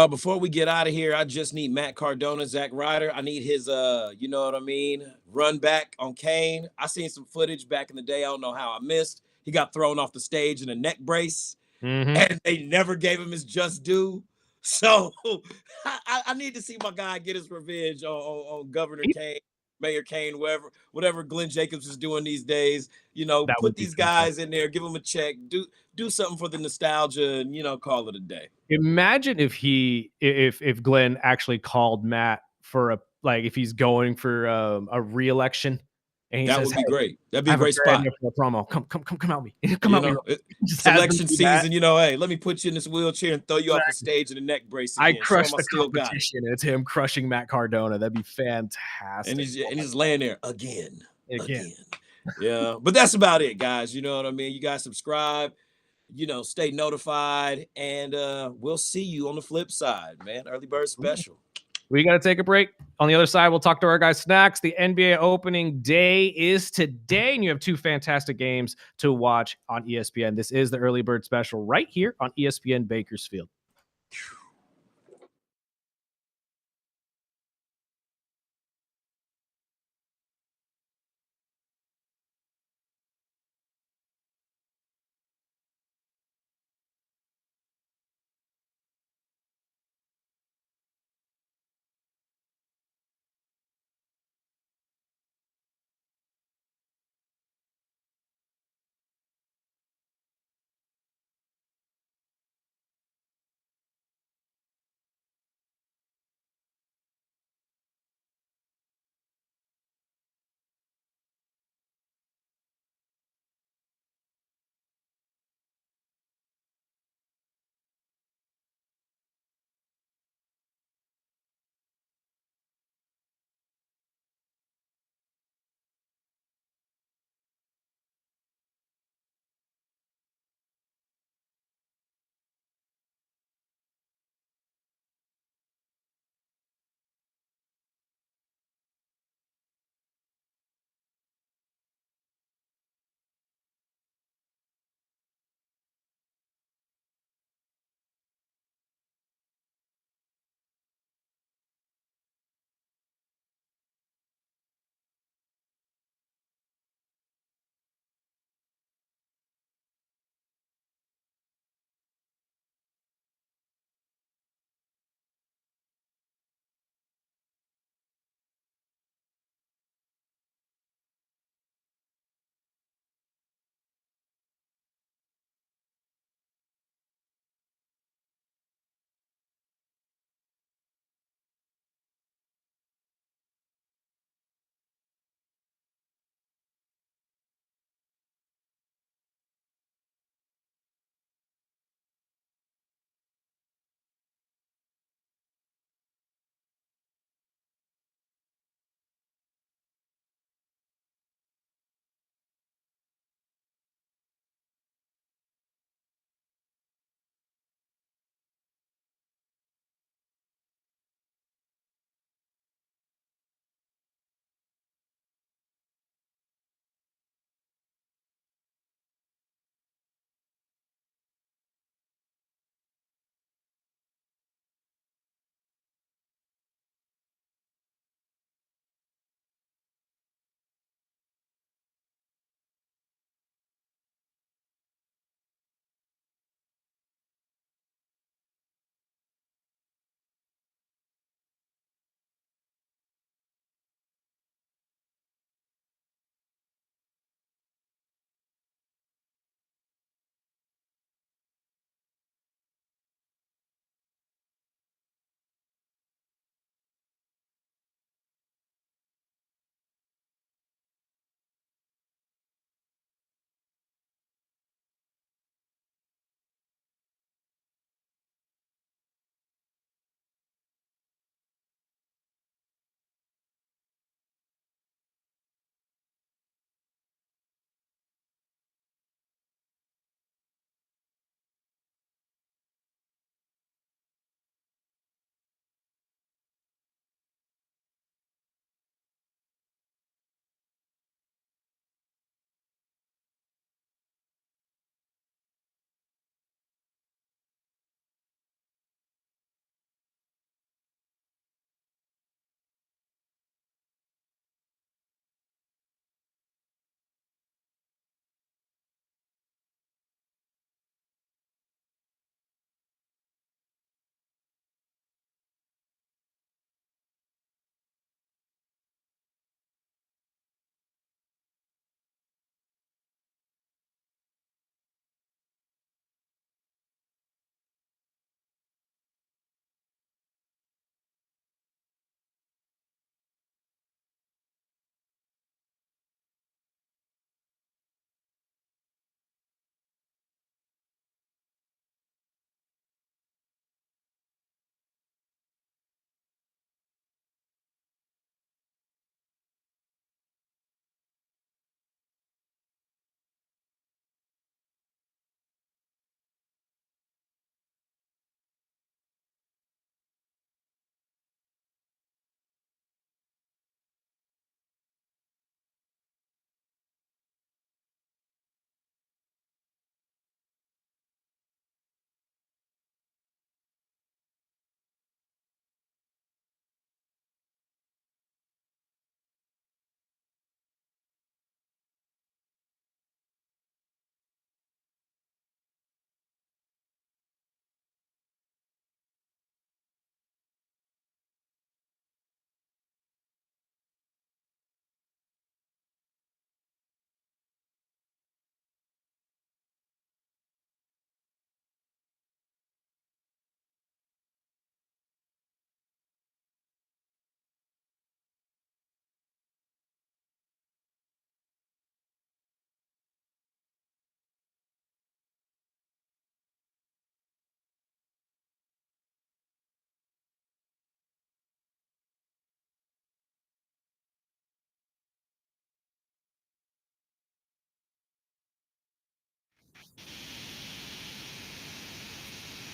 Before we get out of here, I just need Matt Cardona, Zack Ryder. I need his, you know what I mean, run back on Kane. I seen some footage back in the day. I don't know how I missed. He got thrown off the stage in a neck brace, and they never gave him his just due. So I need to see my guy get his revenge on Governor Kane, Mayor Kane, whatever Glenn Jacobs is doing these days. Put these guys in there, give them a check, do something for the nostalgia, and call it a day.
Imagine if Glenn actually called Matt for if he's going for a re-election. And
that would be great. That'd be a great spot.
For a promo. Come out me. Come out me.
Selection season, hey, let me put you in this wheelchair and throw you off the stage in a neck brace.
Again. I crushed the competition. It's him crushing Matt Cardona. That'd be fantastic.
And he's laying there again. Yeah, but that's about it, guys. You know what I mean? You guys subscribe, stay notified, and we'll see you on the flip side, man. Early bird special.
We got to take a break. On the other side, we'll talk to our guy Snacks. The NBA opening day is today, and you have two fantastic games to watch on ESPN. This is the Early Bird Special right here on ESPN Bakersfield.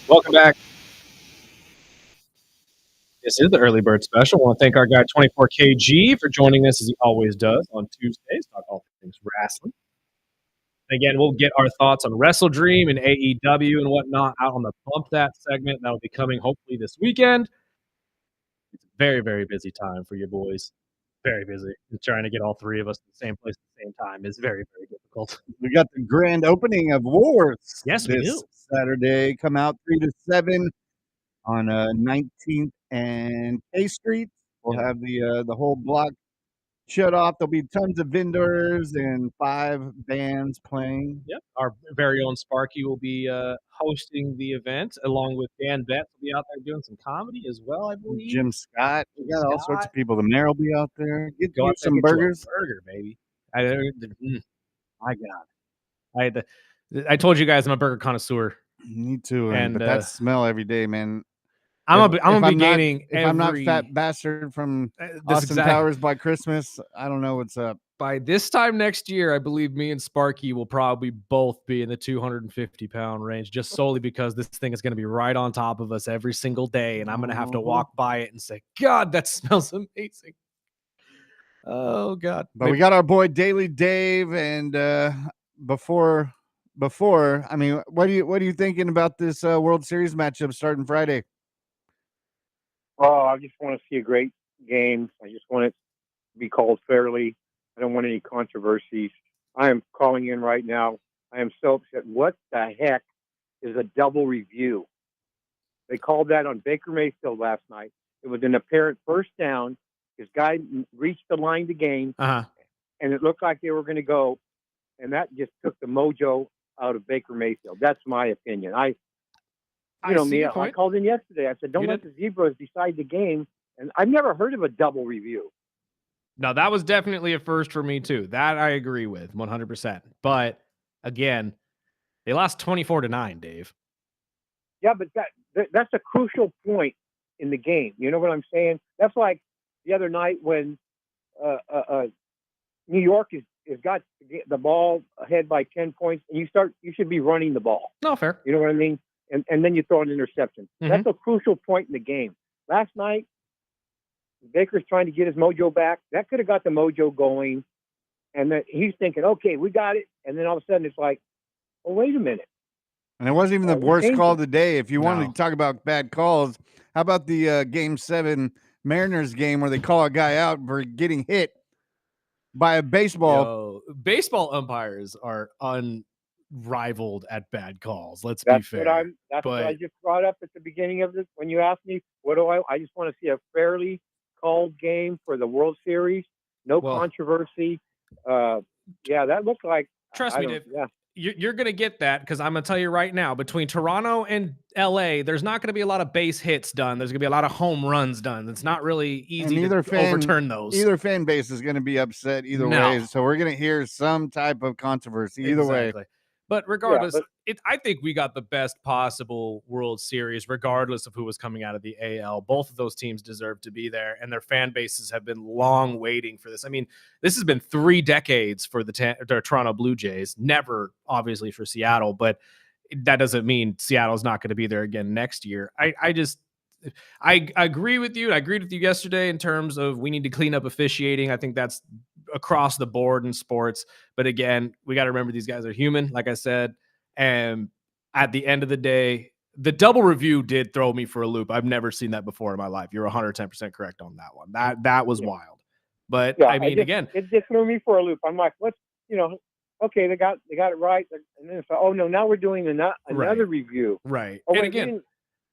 Welcome back. This is the early bird special. I want to thank our guy 24KG for joining us as he always does on Tuesdays. Talk all things wrestling. Again, we'll get our thoughts on Wrestle Dream and AEW and whatnot out on the Bump That segment. That'll be coming hopefully this weekend. It's a very, very busy time for you boys. Very busy. And trying to get all three of us in the same place at the same time is very, very difficult.
We got the grand opening of Wars.
Yes, we
this
do.
Saturday. Come out 3 to 7 on 19th and K Street. We'll have the whole block shut off. There'll be tons of vendors and 5 bands playing.
Yep. Our very own Sparky will be hosting the event along with Dan Betts will be out there doing some comedy as well, I believe.
Jim Scott. We got all sorts of people. The mayor will be out there. Get
Go
you
out there,
some
get you a
burgers.
burger, baby. My God. I told you guys I'm a burger connoisseur.
Me too.
And
but that smell every day, man.
I'm gonna be gaining
if I'm not fat bastard from Austin Powers by Christmas, I don't know what's up.
By this time next year, I believe me and Sparky will probably both be in the 250-pound range, just solely because this thing is going to be right on top of us every single day, and I'm going to have to walk by it and say, God, that smells amazing. Oh, God.
But we got our boy Daily Dave, and before, I mean, what are you thinking about this World Series matchup starting Friday?
Oh, I just want to see a great game. I just want it to be called fairly. I don't want any controversies. I am calling in right now. I am so upset. What the heck is a double review? They called that on Baker Mayfield last night. It was an apparent first down. His guy reached the line to gain, and it looked like they were going to go, and that just took the mojo out of Baker Mayfield. That's my opinion. I called in yesterday. I said, don't let the Zebras decide the game. And I've never heard of a double review.
No, that was definitely a first for me too. That I agree with 100%. But again, they lost 24-9, Dave.
Yeah, but that's a crucial point in the game. You know what I'm saying? That's like the other night when New York has got the ball ahead by 10 points, and you should be running the ball.
No, fair.
You know what I mean? And then you throw an interception. That's a crucial point in the game. Last night, Baker's trying to get his mojo back. That could have got the mojo going. And then he's thinking, okay, we got it. And then all of a sudden it's like, oh, wait a minute.
And it wasn't even the worst call of the day. If you wanted to talk about bad calls, how about the Game 7 Mariners game where they call a guy out for getting hit by a baseball?
Baseball umpires are unrivaled at bad calls. Let's be fair.
That's what I just brought up at the beginning of this. When you asked me, what do I just want to see a fairly called game for the World Series. No controversy. That looked like.
Trust me, Dave. Yeah. You're going to get that because I'm going to tell you right now, between Toronto and LA, there's not going to be a lot of base hits done. There's going to be a lot of home runs done. It's not really easy to overturn those.
Either fan base is going to be upset either way. So we're going to hear some type of controversy either way.
But regardless, I think we got the best possible World Series, regardless of who was coming out of the AL. Both of those teams deserve to be there, and their fan bases have been long waiting for this. I mean, this has been 3 decades for the Toronto Blue Jays, never, obviously, for Seattle, but that doesn't mean Seattle's not going to be there again next year. I agree with you. I agreed with you yesterday in terms of we need to clean up officiating. I think that's across the board in sports. But again, we got to remember these guys are human, like I said. And at the end of the day, the double review did throw me for a loop. I've never seen that before in my life. You're 110% correct on that one. That was wild. But I mean, again,
it just threw me for a loop. I'm like, what's, okay, they got it right. And then it's like, oh no, now we're doing another review.
Right.
Oh, and again,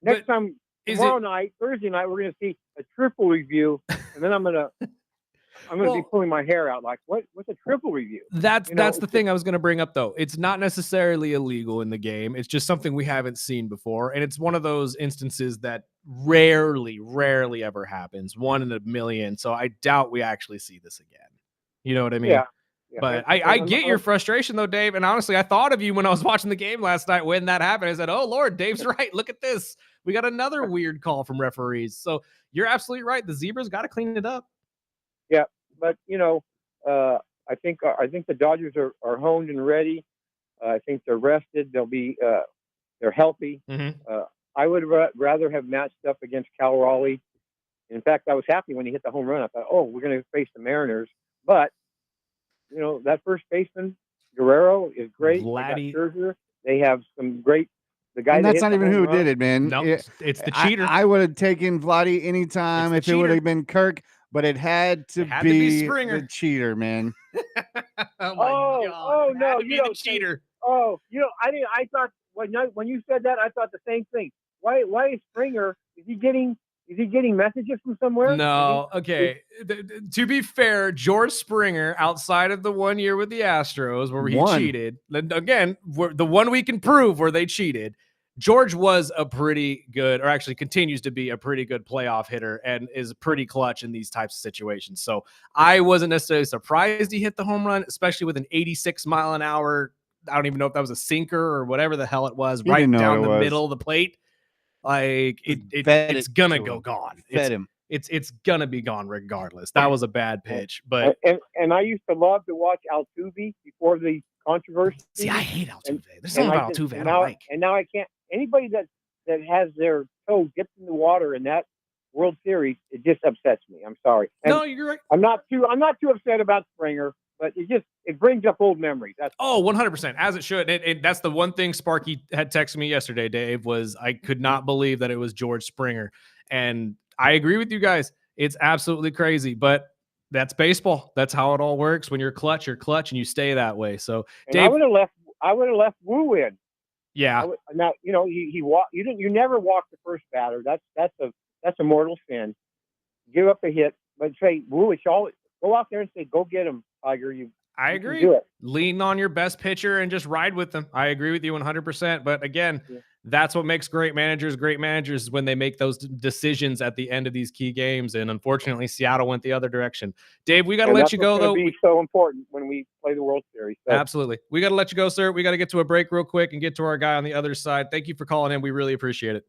next time, Thursday night, we're going to see a triple review. And then I'm going to be pulling my hair out like, what's a triple review?
That's the thing I was going to bring up, though. It's not necessarily illegal in the game. It's just something we haven't seen before. And it's one of those instances that rarely ever happens. 1 in a million. So I doubt we actually see this again. You know what I mean?
Yeah.
But I get your frustration, though, Dave. And honestly, I thought of you when I was watching the game last night when that happened. I said, oh, Lord, Dave's right. Look at this. We got another weird call from referees. So you're absolutely right. The Zebras got to clean it up.
Yeah. But, I think the Dodgers are honed and ready. I think they're rested. They'll be they're healthy.
Mm-hmm.
I would rather have matched up against Cal Raleigh. In fact, I was happy when he hit the home run. I thought, oh, we're going to face the Mariners. But, that first baseman, Guerrero, is great.
Vladdy.
They got Scherzer. They have some great. The guy
And
that
that's
hit
not
the
even
home
who
run,
did it, man.
No, it's the cheater.
I would have taken Vladdy anytime
It's
if
the
it would
cheater.
have been Kirk, but it had to
It had to be
be
Springer.
the cheater, man.
Oh my God!
Oh
It had
no,
to be the cheater.
I didn't. I thought when you said that, I thought the same thing. Why is Springer? Is he getting messages from somewhere?
No, okay. To be fair, George Springer, outside of the 1 year with the Astros where he cheated, again, the one we can prove where they cheated, George was a pretty good, or actually continues to be a pretty good playoff hitter and is pretty clutch in these types of situations. So I wasn't necessarily surprised he hit the home run, especially with an 86 mile an hour. I don't even know if that was a sinker or whatever the hell it was, right down the middle of the plate. Like it's gonna go gone. It's gonna be gone regardless. That was a bad pitch, but
and I used to love to watch Altuve before the controversy.
See, I hate Altuve. There's something about Altuve I don't like.
And now I can't. Anybody that has their toe dipped in the water in that World Series, it just upsets me. I'm sorry. And
no, you're right.
I'm not too upset about Springer, but it brings up old memories. That's
100%, as it should. And that's the one thing Sparky had texted me yesterday, Dave, was I could not believe that it was George Springer. And I agree with you guys. It's absolutely crazy, but that's baseball. That's how it all works. When you're clutch, and you stay that way. So, Dave,
I would have left Wu in.
Yeah.
Now he walked. You never walk the first batter. That's a mortal sin. Give up a hit, but say Wu. Go out there and say, "Go get him, Tiger."
I agree. Lean on your best pitcher and just ride with them. I agree with you 100%. But again, that's what makes great managers when they make those decisions at the end of these key games. And unfortunately, Seattle went the other direction. Dave, we got to let you go, though.
Be so important when we play the World Series. So.
Absolutely. We got to let you go, sir. We got to get to a break real quick and get to our guy on the other side. Thank you for calling in. We really appreciate it.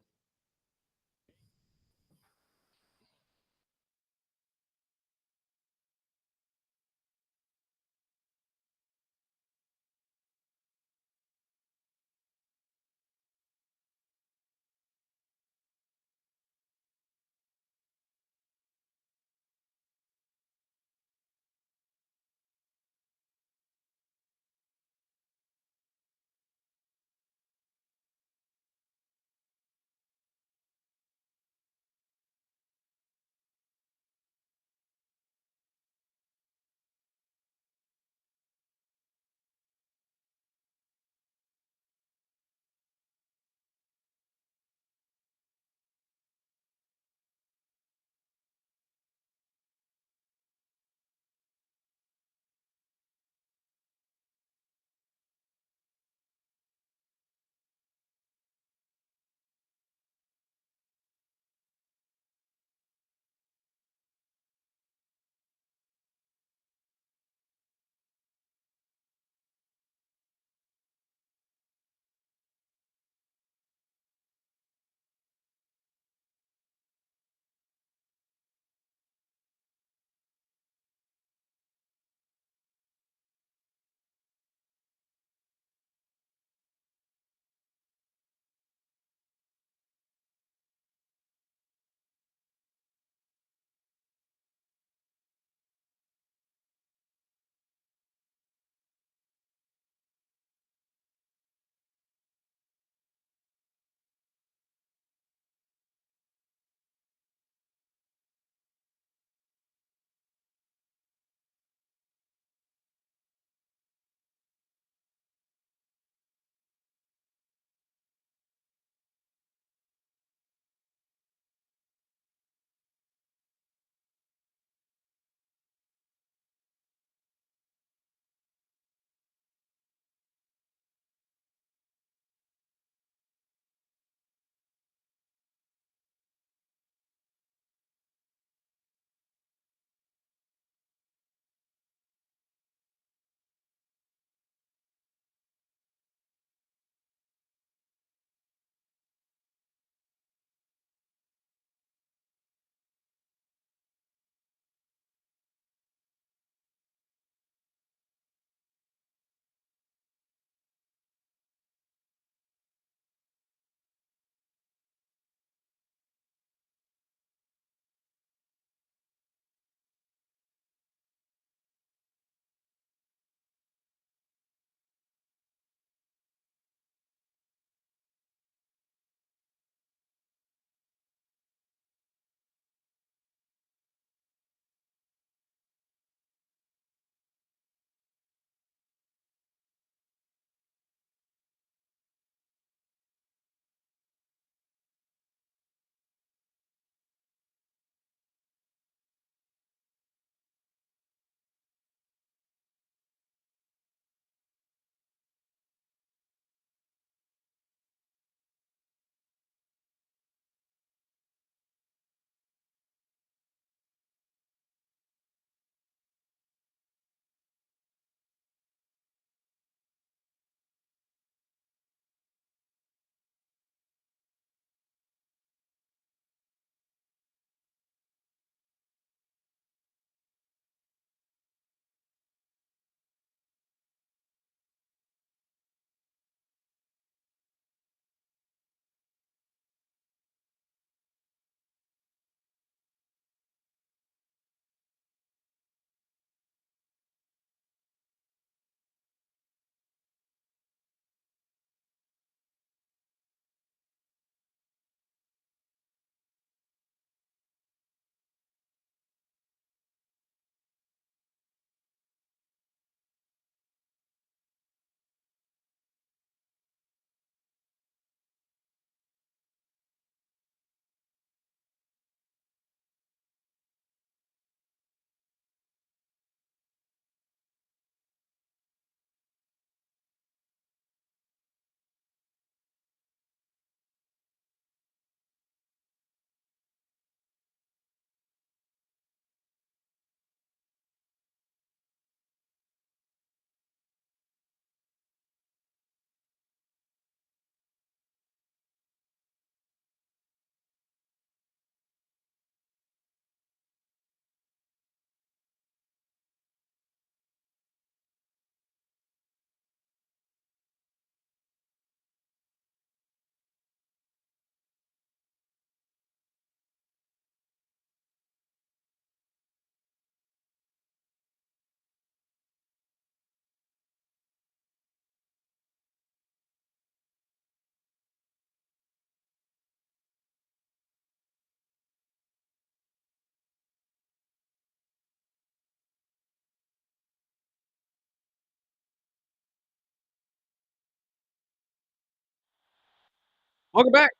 Welcome back.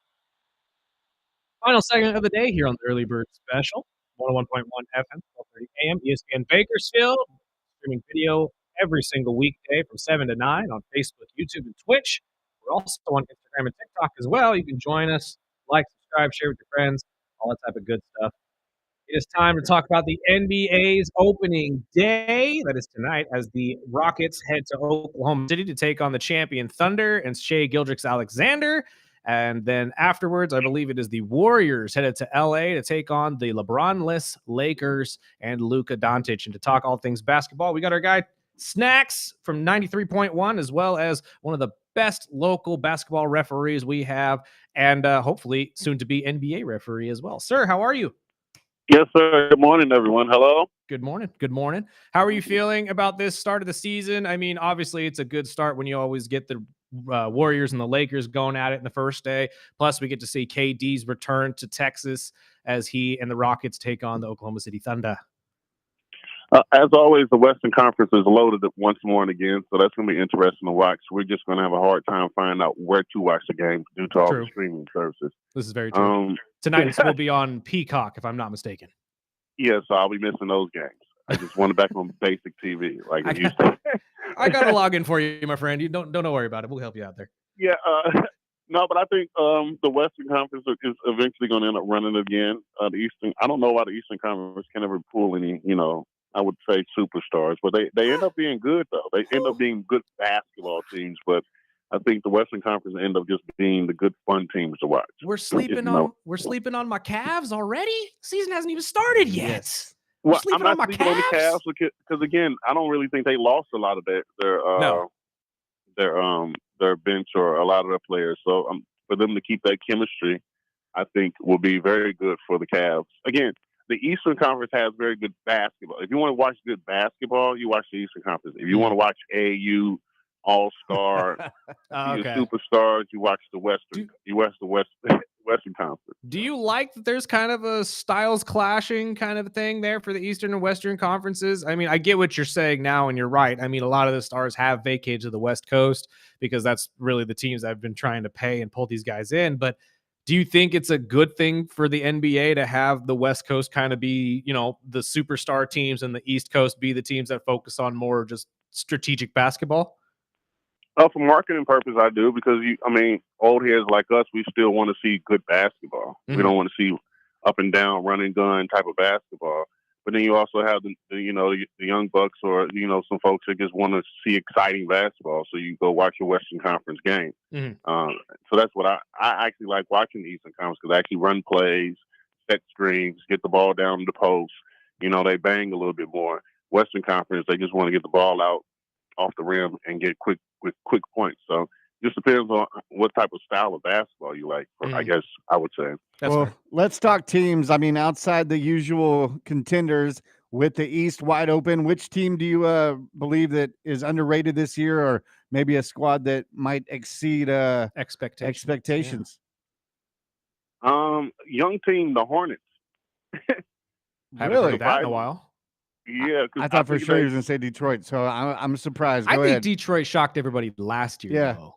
Final segment of the day here on the Early Bird Special. 101.1 FM, 12:30 AM, ESPN Bakersfield. Streaming video every single weekday from 7 to 9 on Facebook, YouTube, and Twitch. We're also on Instagram and TikTok as well. You can join us, like, subscribe, share with your friends, all that type of good stuff. It is time to talk about the NBA's opening day. That is tonight as the Rockets head to Oklahoma City to take on the champion Thunder and Shai Gilgeous-Alexander. And then afterwards, I believe it is the Warriors headed to LA to take on the LeBron-less Lakers and Luka Doncic. And to talk all things basketball, we got our guy Snacks from 93.1, as well as one of the best local basketball referees we have, and hopefully soon to be NBA referee as well. Sir, how are you?
Yes, sir. Good morning, everyone. Hello.
Good morning. Good morning. How are you feeling about this start of the season? I mean, obviously, it's a good start when you always get the Warriors and the Lakers going at it in the first day. Plus, we get to see KD's return to Texas as he and the Rockets take on the Oklahoma City Thunder.
As always, the Western Conference is loaded once more and again, so that's going to be interesting to watch. We're just going to have a hard time finding out where to watch the game due to all the streaming services.
This is very true. Tonight this will be on Peacock, if I'm not mistaken.
Yeah, so I'll be missing those games. I just want it back on basic TV, like it used
to. I got a login for you, my friend. You don't worry about it. We'll help you out there.
Yeah, no, but I think the Western Conference is eventually going to end up running again. The Eastern, I don't know why the Eastern Conference can never pull any, I would say superstars, but they end up being good though. They end up being good basketball teams, but I think the Western Conference end up just being the good fun teams to watch.
We're sleeping on my Cavs already. Season hasn't even started yet.
Yes.
Well, I'm not sleeping on the Cavs because again, I don't really think they lost a lot of their bench or a lot of their players. So for them to keep that chemistry, I think will be very good for the Cavs. Again, the Eastern Conference has very good basketball. If you want to watch good basketball, you watch the Eastern Conference. If you want to watch AAU, All-Star, superstars, you watch the Western. You watch the Western Conference.
Do you like that there's kind of a styles clashing kind of thing there for the Eastern and Western conferences? I mean, I get what you're saying now, and you're right. I mean, a lot of the stars have vacated to the West Coast because that's really the teams that have been trying to pay and pull these guys in. But do you think it's a good thing for the NBA to have the West Coast kind of be, the superstar teams and the East Coast be the teams that focus on more just strategic basketball?
For marketing purpose, I do, because old heads like us, we still want to see good basketball. Mm-hmm. We don't want to see up and down, run and gun type of basketball. But then you also have the young bucks or some folks that just want to see exciting basketball. So you go watch a Western Conference game. Mm-hmm. So that's what I actually like watching the Eastern Conference, because I actually run plays, set screens, get the ball down to the post. They bang a little bit more. Western Conference, they just want to get the ball out off the rim and get quick points. So just depends on what type of style of basketball you like, I guess I would say.
Let's talk teams. I mean, outside the usual contenders with the East wide open, which team do you believe that is underrated this year, or maybe a squad that might exceed expectations?
Yeah. Young team, the Hornets.
Haven't heard of that in a while.
Yeah,
I thought for sure he was going to say Detroit, so I'm surprised. Go
ahead.
think
Detroit shocked everybody last year.
Yeah.
Though.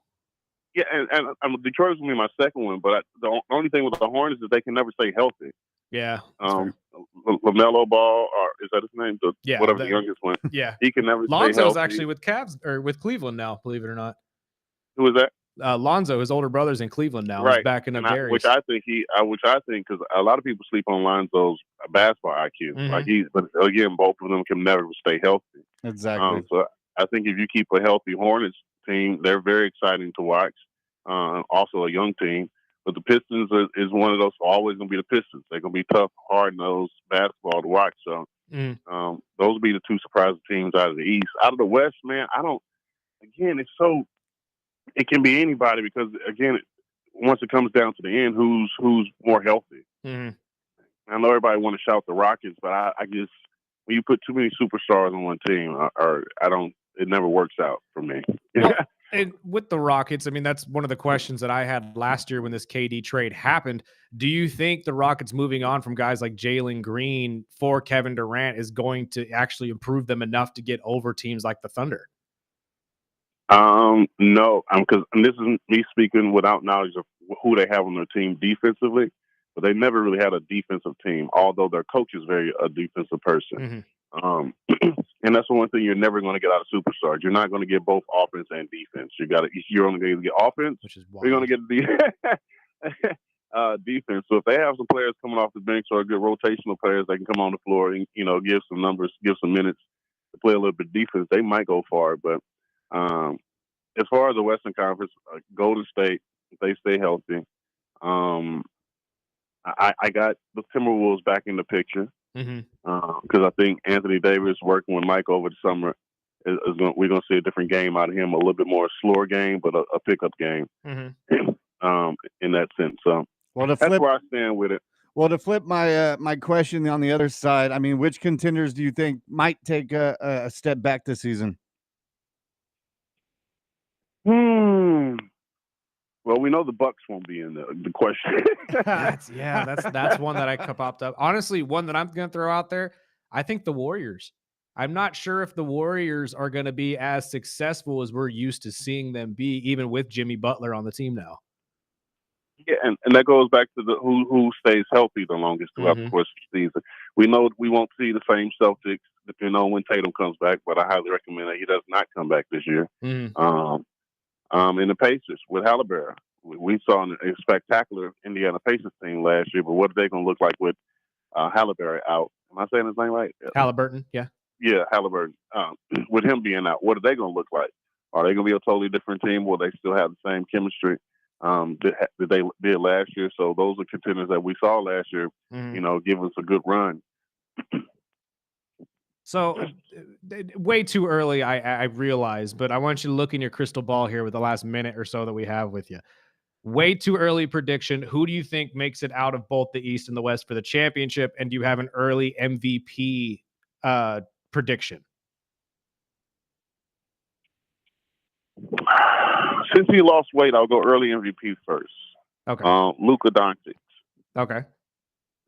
Yeah, and Detroit's going to be my second one, but the only thing with the Hornets is they can never stay healthy.
Yeah.
LaMelo Ball, or is that his name? The youngest one.
Yeah.
He can never stay healthy.
Lonzo's actually with Cavs or with Cleveland now, believe it or not.
Who is that?
Lonzo, his older brother's in Cleveland now.
Right.
He's backing up Darius.
Which I think, because a lot of people sleep on Lonzo's basketball IQ. Mm-hmm. But again, both of them can never stay healthy.
Exactly.
So I think if you keep a healthy Hornets team, they're very exciting to watch. Also a young team, but the Pistons is one of those, always going to be the Pistons. They're going to be tough, hard-nosed basketball to watch. So those will be the two surprising teams out of the East. Out of the West, man, it can be anybody, because again, once it comes down to the end, who's more healthy. Mm-hmm. I know everybody want to shout the Rockets, but I just, when you put too many superstars on one team, it never works out for me.
Well, and with the Rockets, I mean, that's one of the questions that I had last year when this KD trade happened. Do you think the Rockets moving on from guys like Jalen Green for Kevin Durant is going to actually improve them enough to get over teams like the Thunder?
No, because this is me speaking without knowledge of who they have on their team defensively, but they never really had a defensive team, although their coach is a defensive person.
Mm-hmm.
And that's the one thing you're never going to get out of superstars. You're not going to get both offense and defense. You're only going to get offense,
which is
you're going to get defense. So if they have some players coming off the bench or good rotational players that can come on the floor and, give some numbers, give some minutes to play a little bit defense, they might go far. But as far as the Western Conference, Golden State, if they stay healthy, I got the Timberwolves back in the picture because I think Anthony Davis working with Mike over the summer we're going to see a different game out of him, a little bit more slower game, but a pickup game in that sense. So that's where I stand with it.
Well, to flip my question on the other side, I mean, which contenders do you think might take a step back this season?
Well, we know the Bucks won't be in the question.
that's one that I popped up. Honestly, one that I'm going to throw out there, I think the Warriors. I'm not sure if the Warriors are going to be as successful as we're used to seeing them be, even with Jimmy Butler on the team now.
Yeah, and that goes back to the who stays healthy the longest throughout the course of the season. We know we won't see the same Celtics depending on when Tatum comes back, but I highly recommend that he does not come back this year. In the Pacers with Halliburton, we saw a spectacular Indiana Pacers team last year, but what are they going to look like with Halliburton out? Am I saying his name right?
Halliburton, yeah.
Yeah, Halliburton. With him being out, what are they going to look like? Are they going to be a totally different team? Will they still have the same chemistry that they did last year? So those are contenders that we saw last year, give us a good run.
So way too early, I realize, but I want you to look in your crystal ball here with the last minute or so that we have with you. Way too early prediction. Who do you think makes it out of both the East and the West for the championship? And do you have an early MVP prediction?
Since he lost weight, I'll go early MVP first.
Okay.
Luka Doncic.
Okay.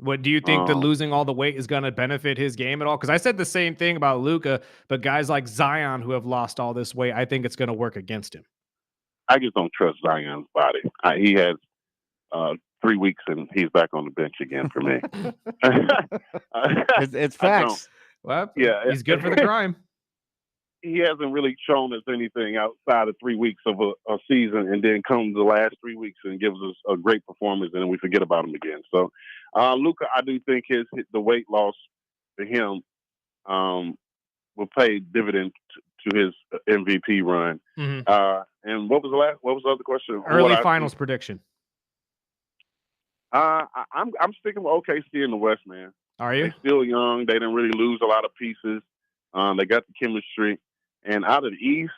What do you think that losing all the weight is going to benefit his game at all? Because I said the same thing about Luka, but guys like Zion who have lost all this weight, I think it's going to work against him.
I just don't trust Zion's body. He has 3 weeks and he's back on the bench again for me.
It's facts.
Well, yeah, he's good for the crime.
He hasn't really shown us anything outside of 3 weeks of a season, and then comes the last 3 weeks and gives us a great performance, and then we forget about him again. So, Luka, I do think the weight loss for him will pay dividend to his MVP run. And what was the other question?
Early finals prediction.
I'm sticking with OKC in the West, man.
Are you?
They're still young. They didn't really lose a lot of pieces. They got the chemistry. And out of the East,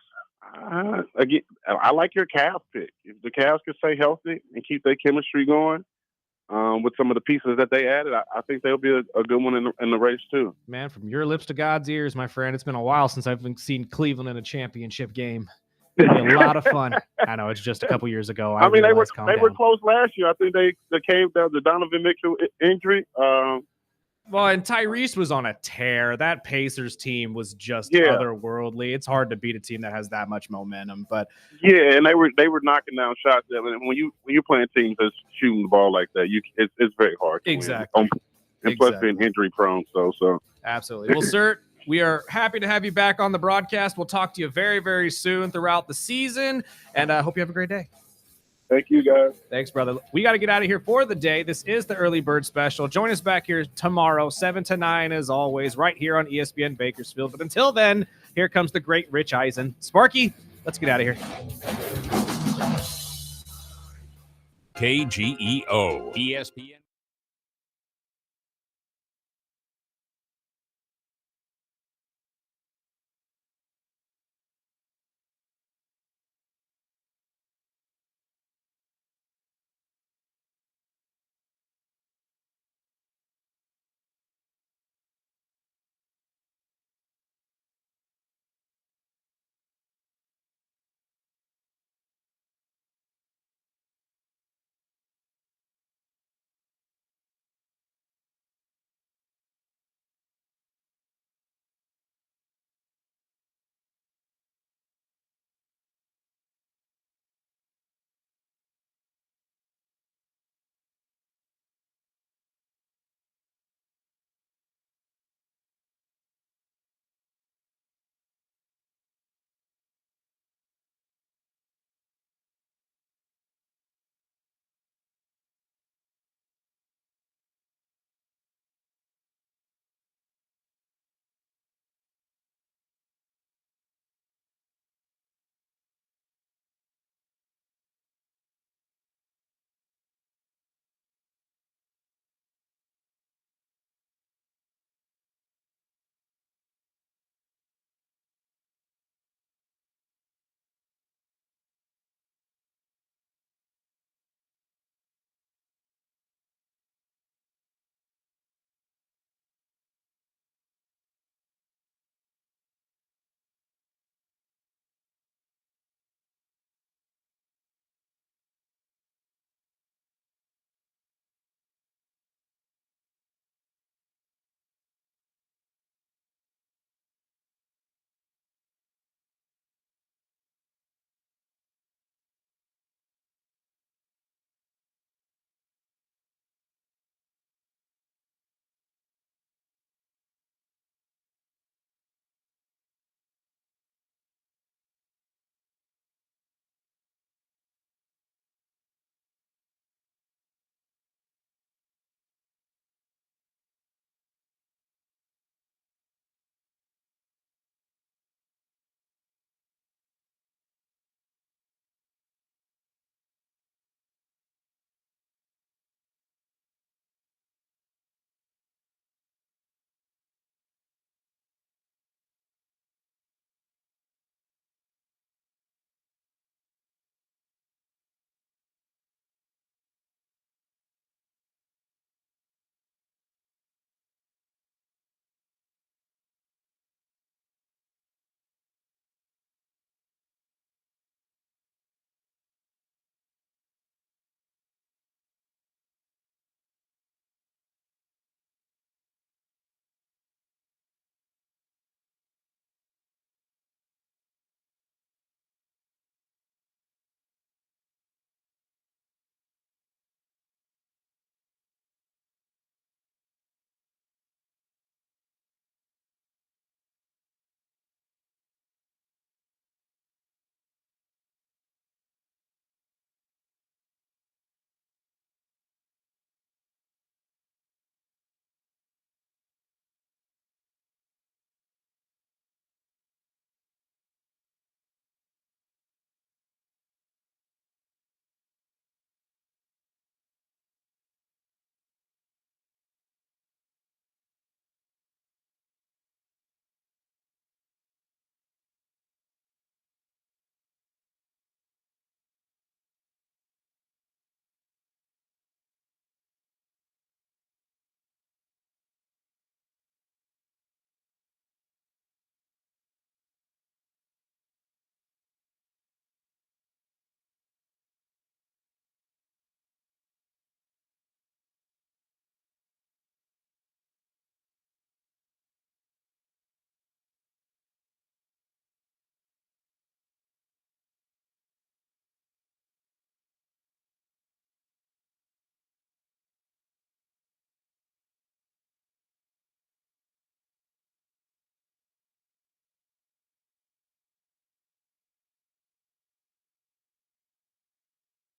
again, I like your Cavs pick. If the Cavs can stay healthy and keep their chemistry going with some of the pieces that they added, I think they'll be a good one in the race too.
Man, from your lips to God's ears, my friend, it's been a while since I've seen Cleveland in a championship game. It'll be a lot of fun. I know it's just a couple years ago.
I mean, they were close last year. I think they caved down the Donovan Mitchell injury.
Well, and Tyrese was on a tear. That Pacers team was just otherworldly. It's hard to beat a team that has that much momentum. But
yeah, and they were knocking down shots. And when you're playing teams that's shooting the ball like that, it's very hard.
Exactly.
And plus being injury prone. So
absolutely. Well, sir, we are happy to have you back on the broadcast. We'll talk to you very, very soon throughout the season, and I hope you have a great day.
Thank you, guys.
Thanks, brother. We got to get out of here for the day. This is the Early Bird Special. Join us back here tomorrow, 7 to 9, as always, right here on ESPN Bakersfield. But until then, here comes the great Rich Eisen. Sparky, let's get out of here.
KGEO, ESPN.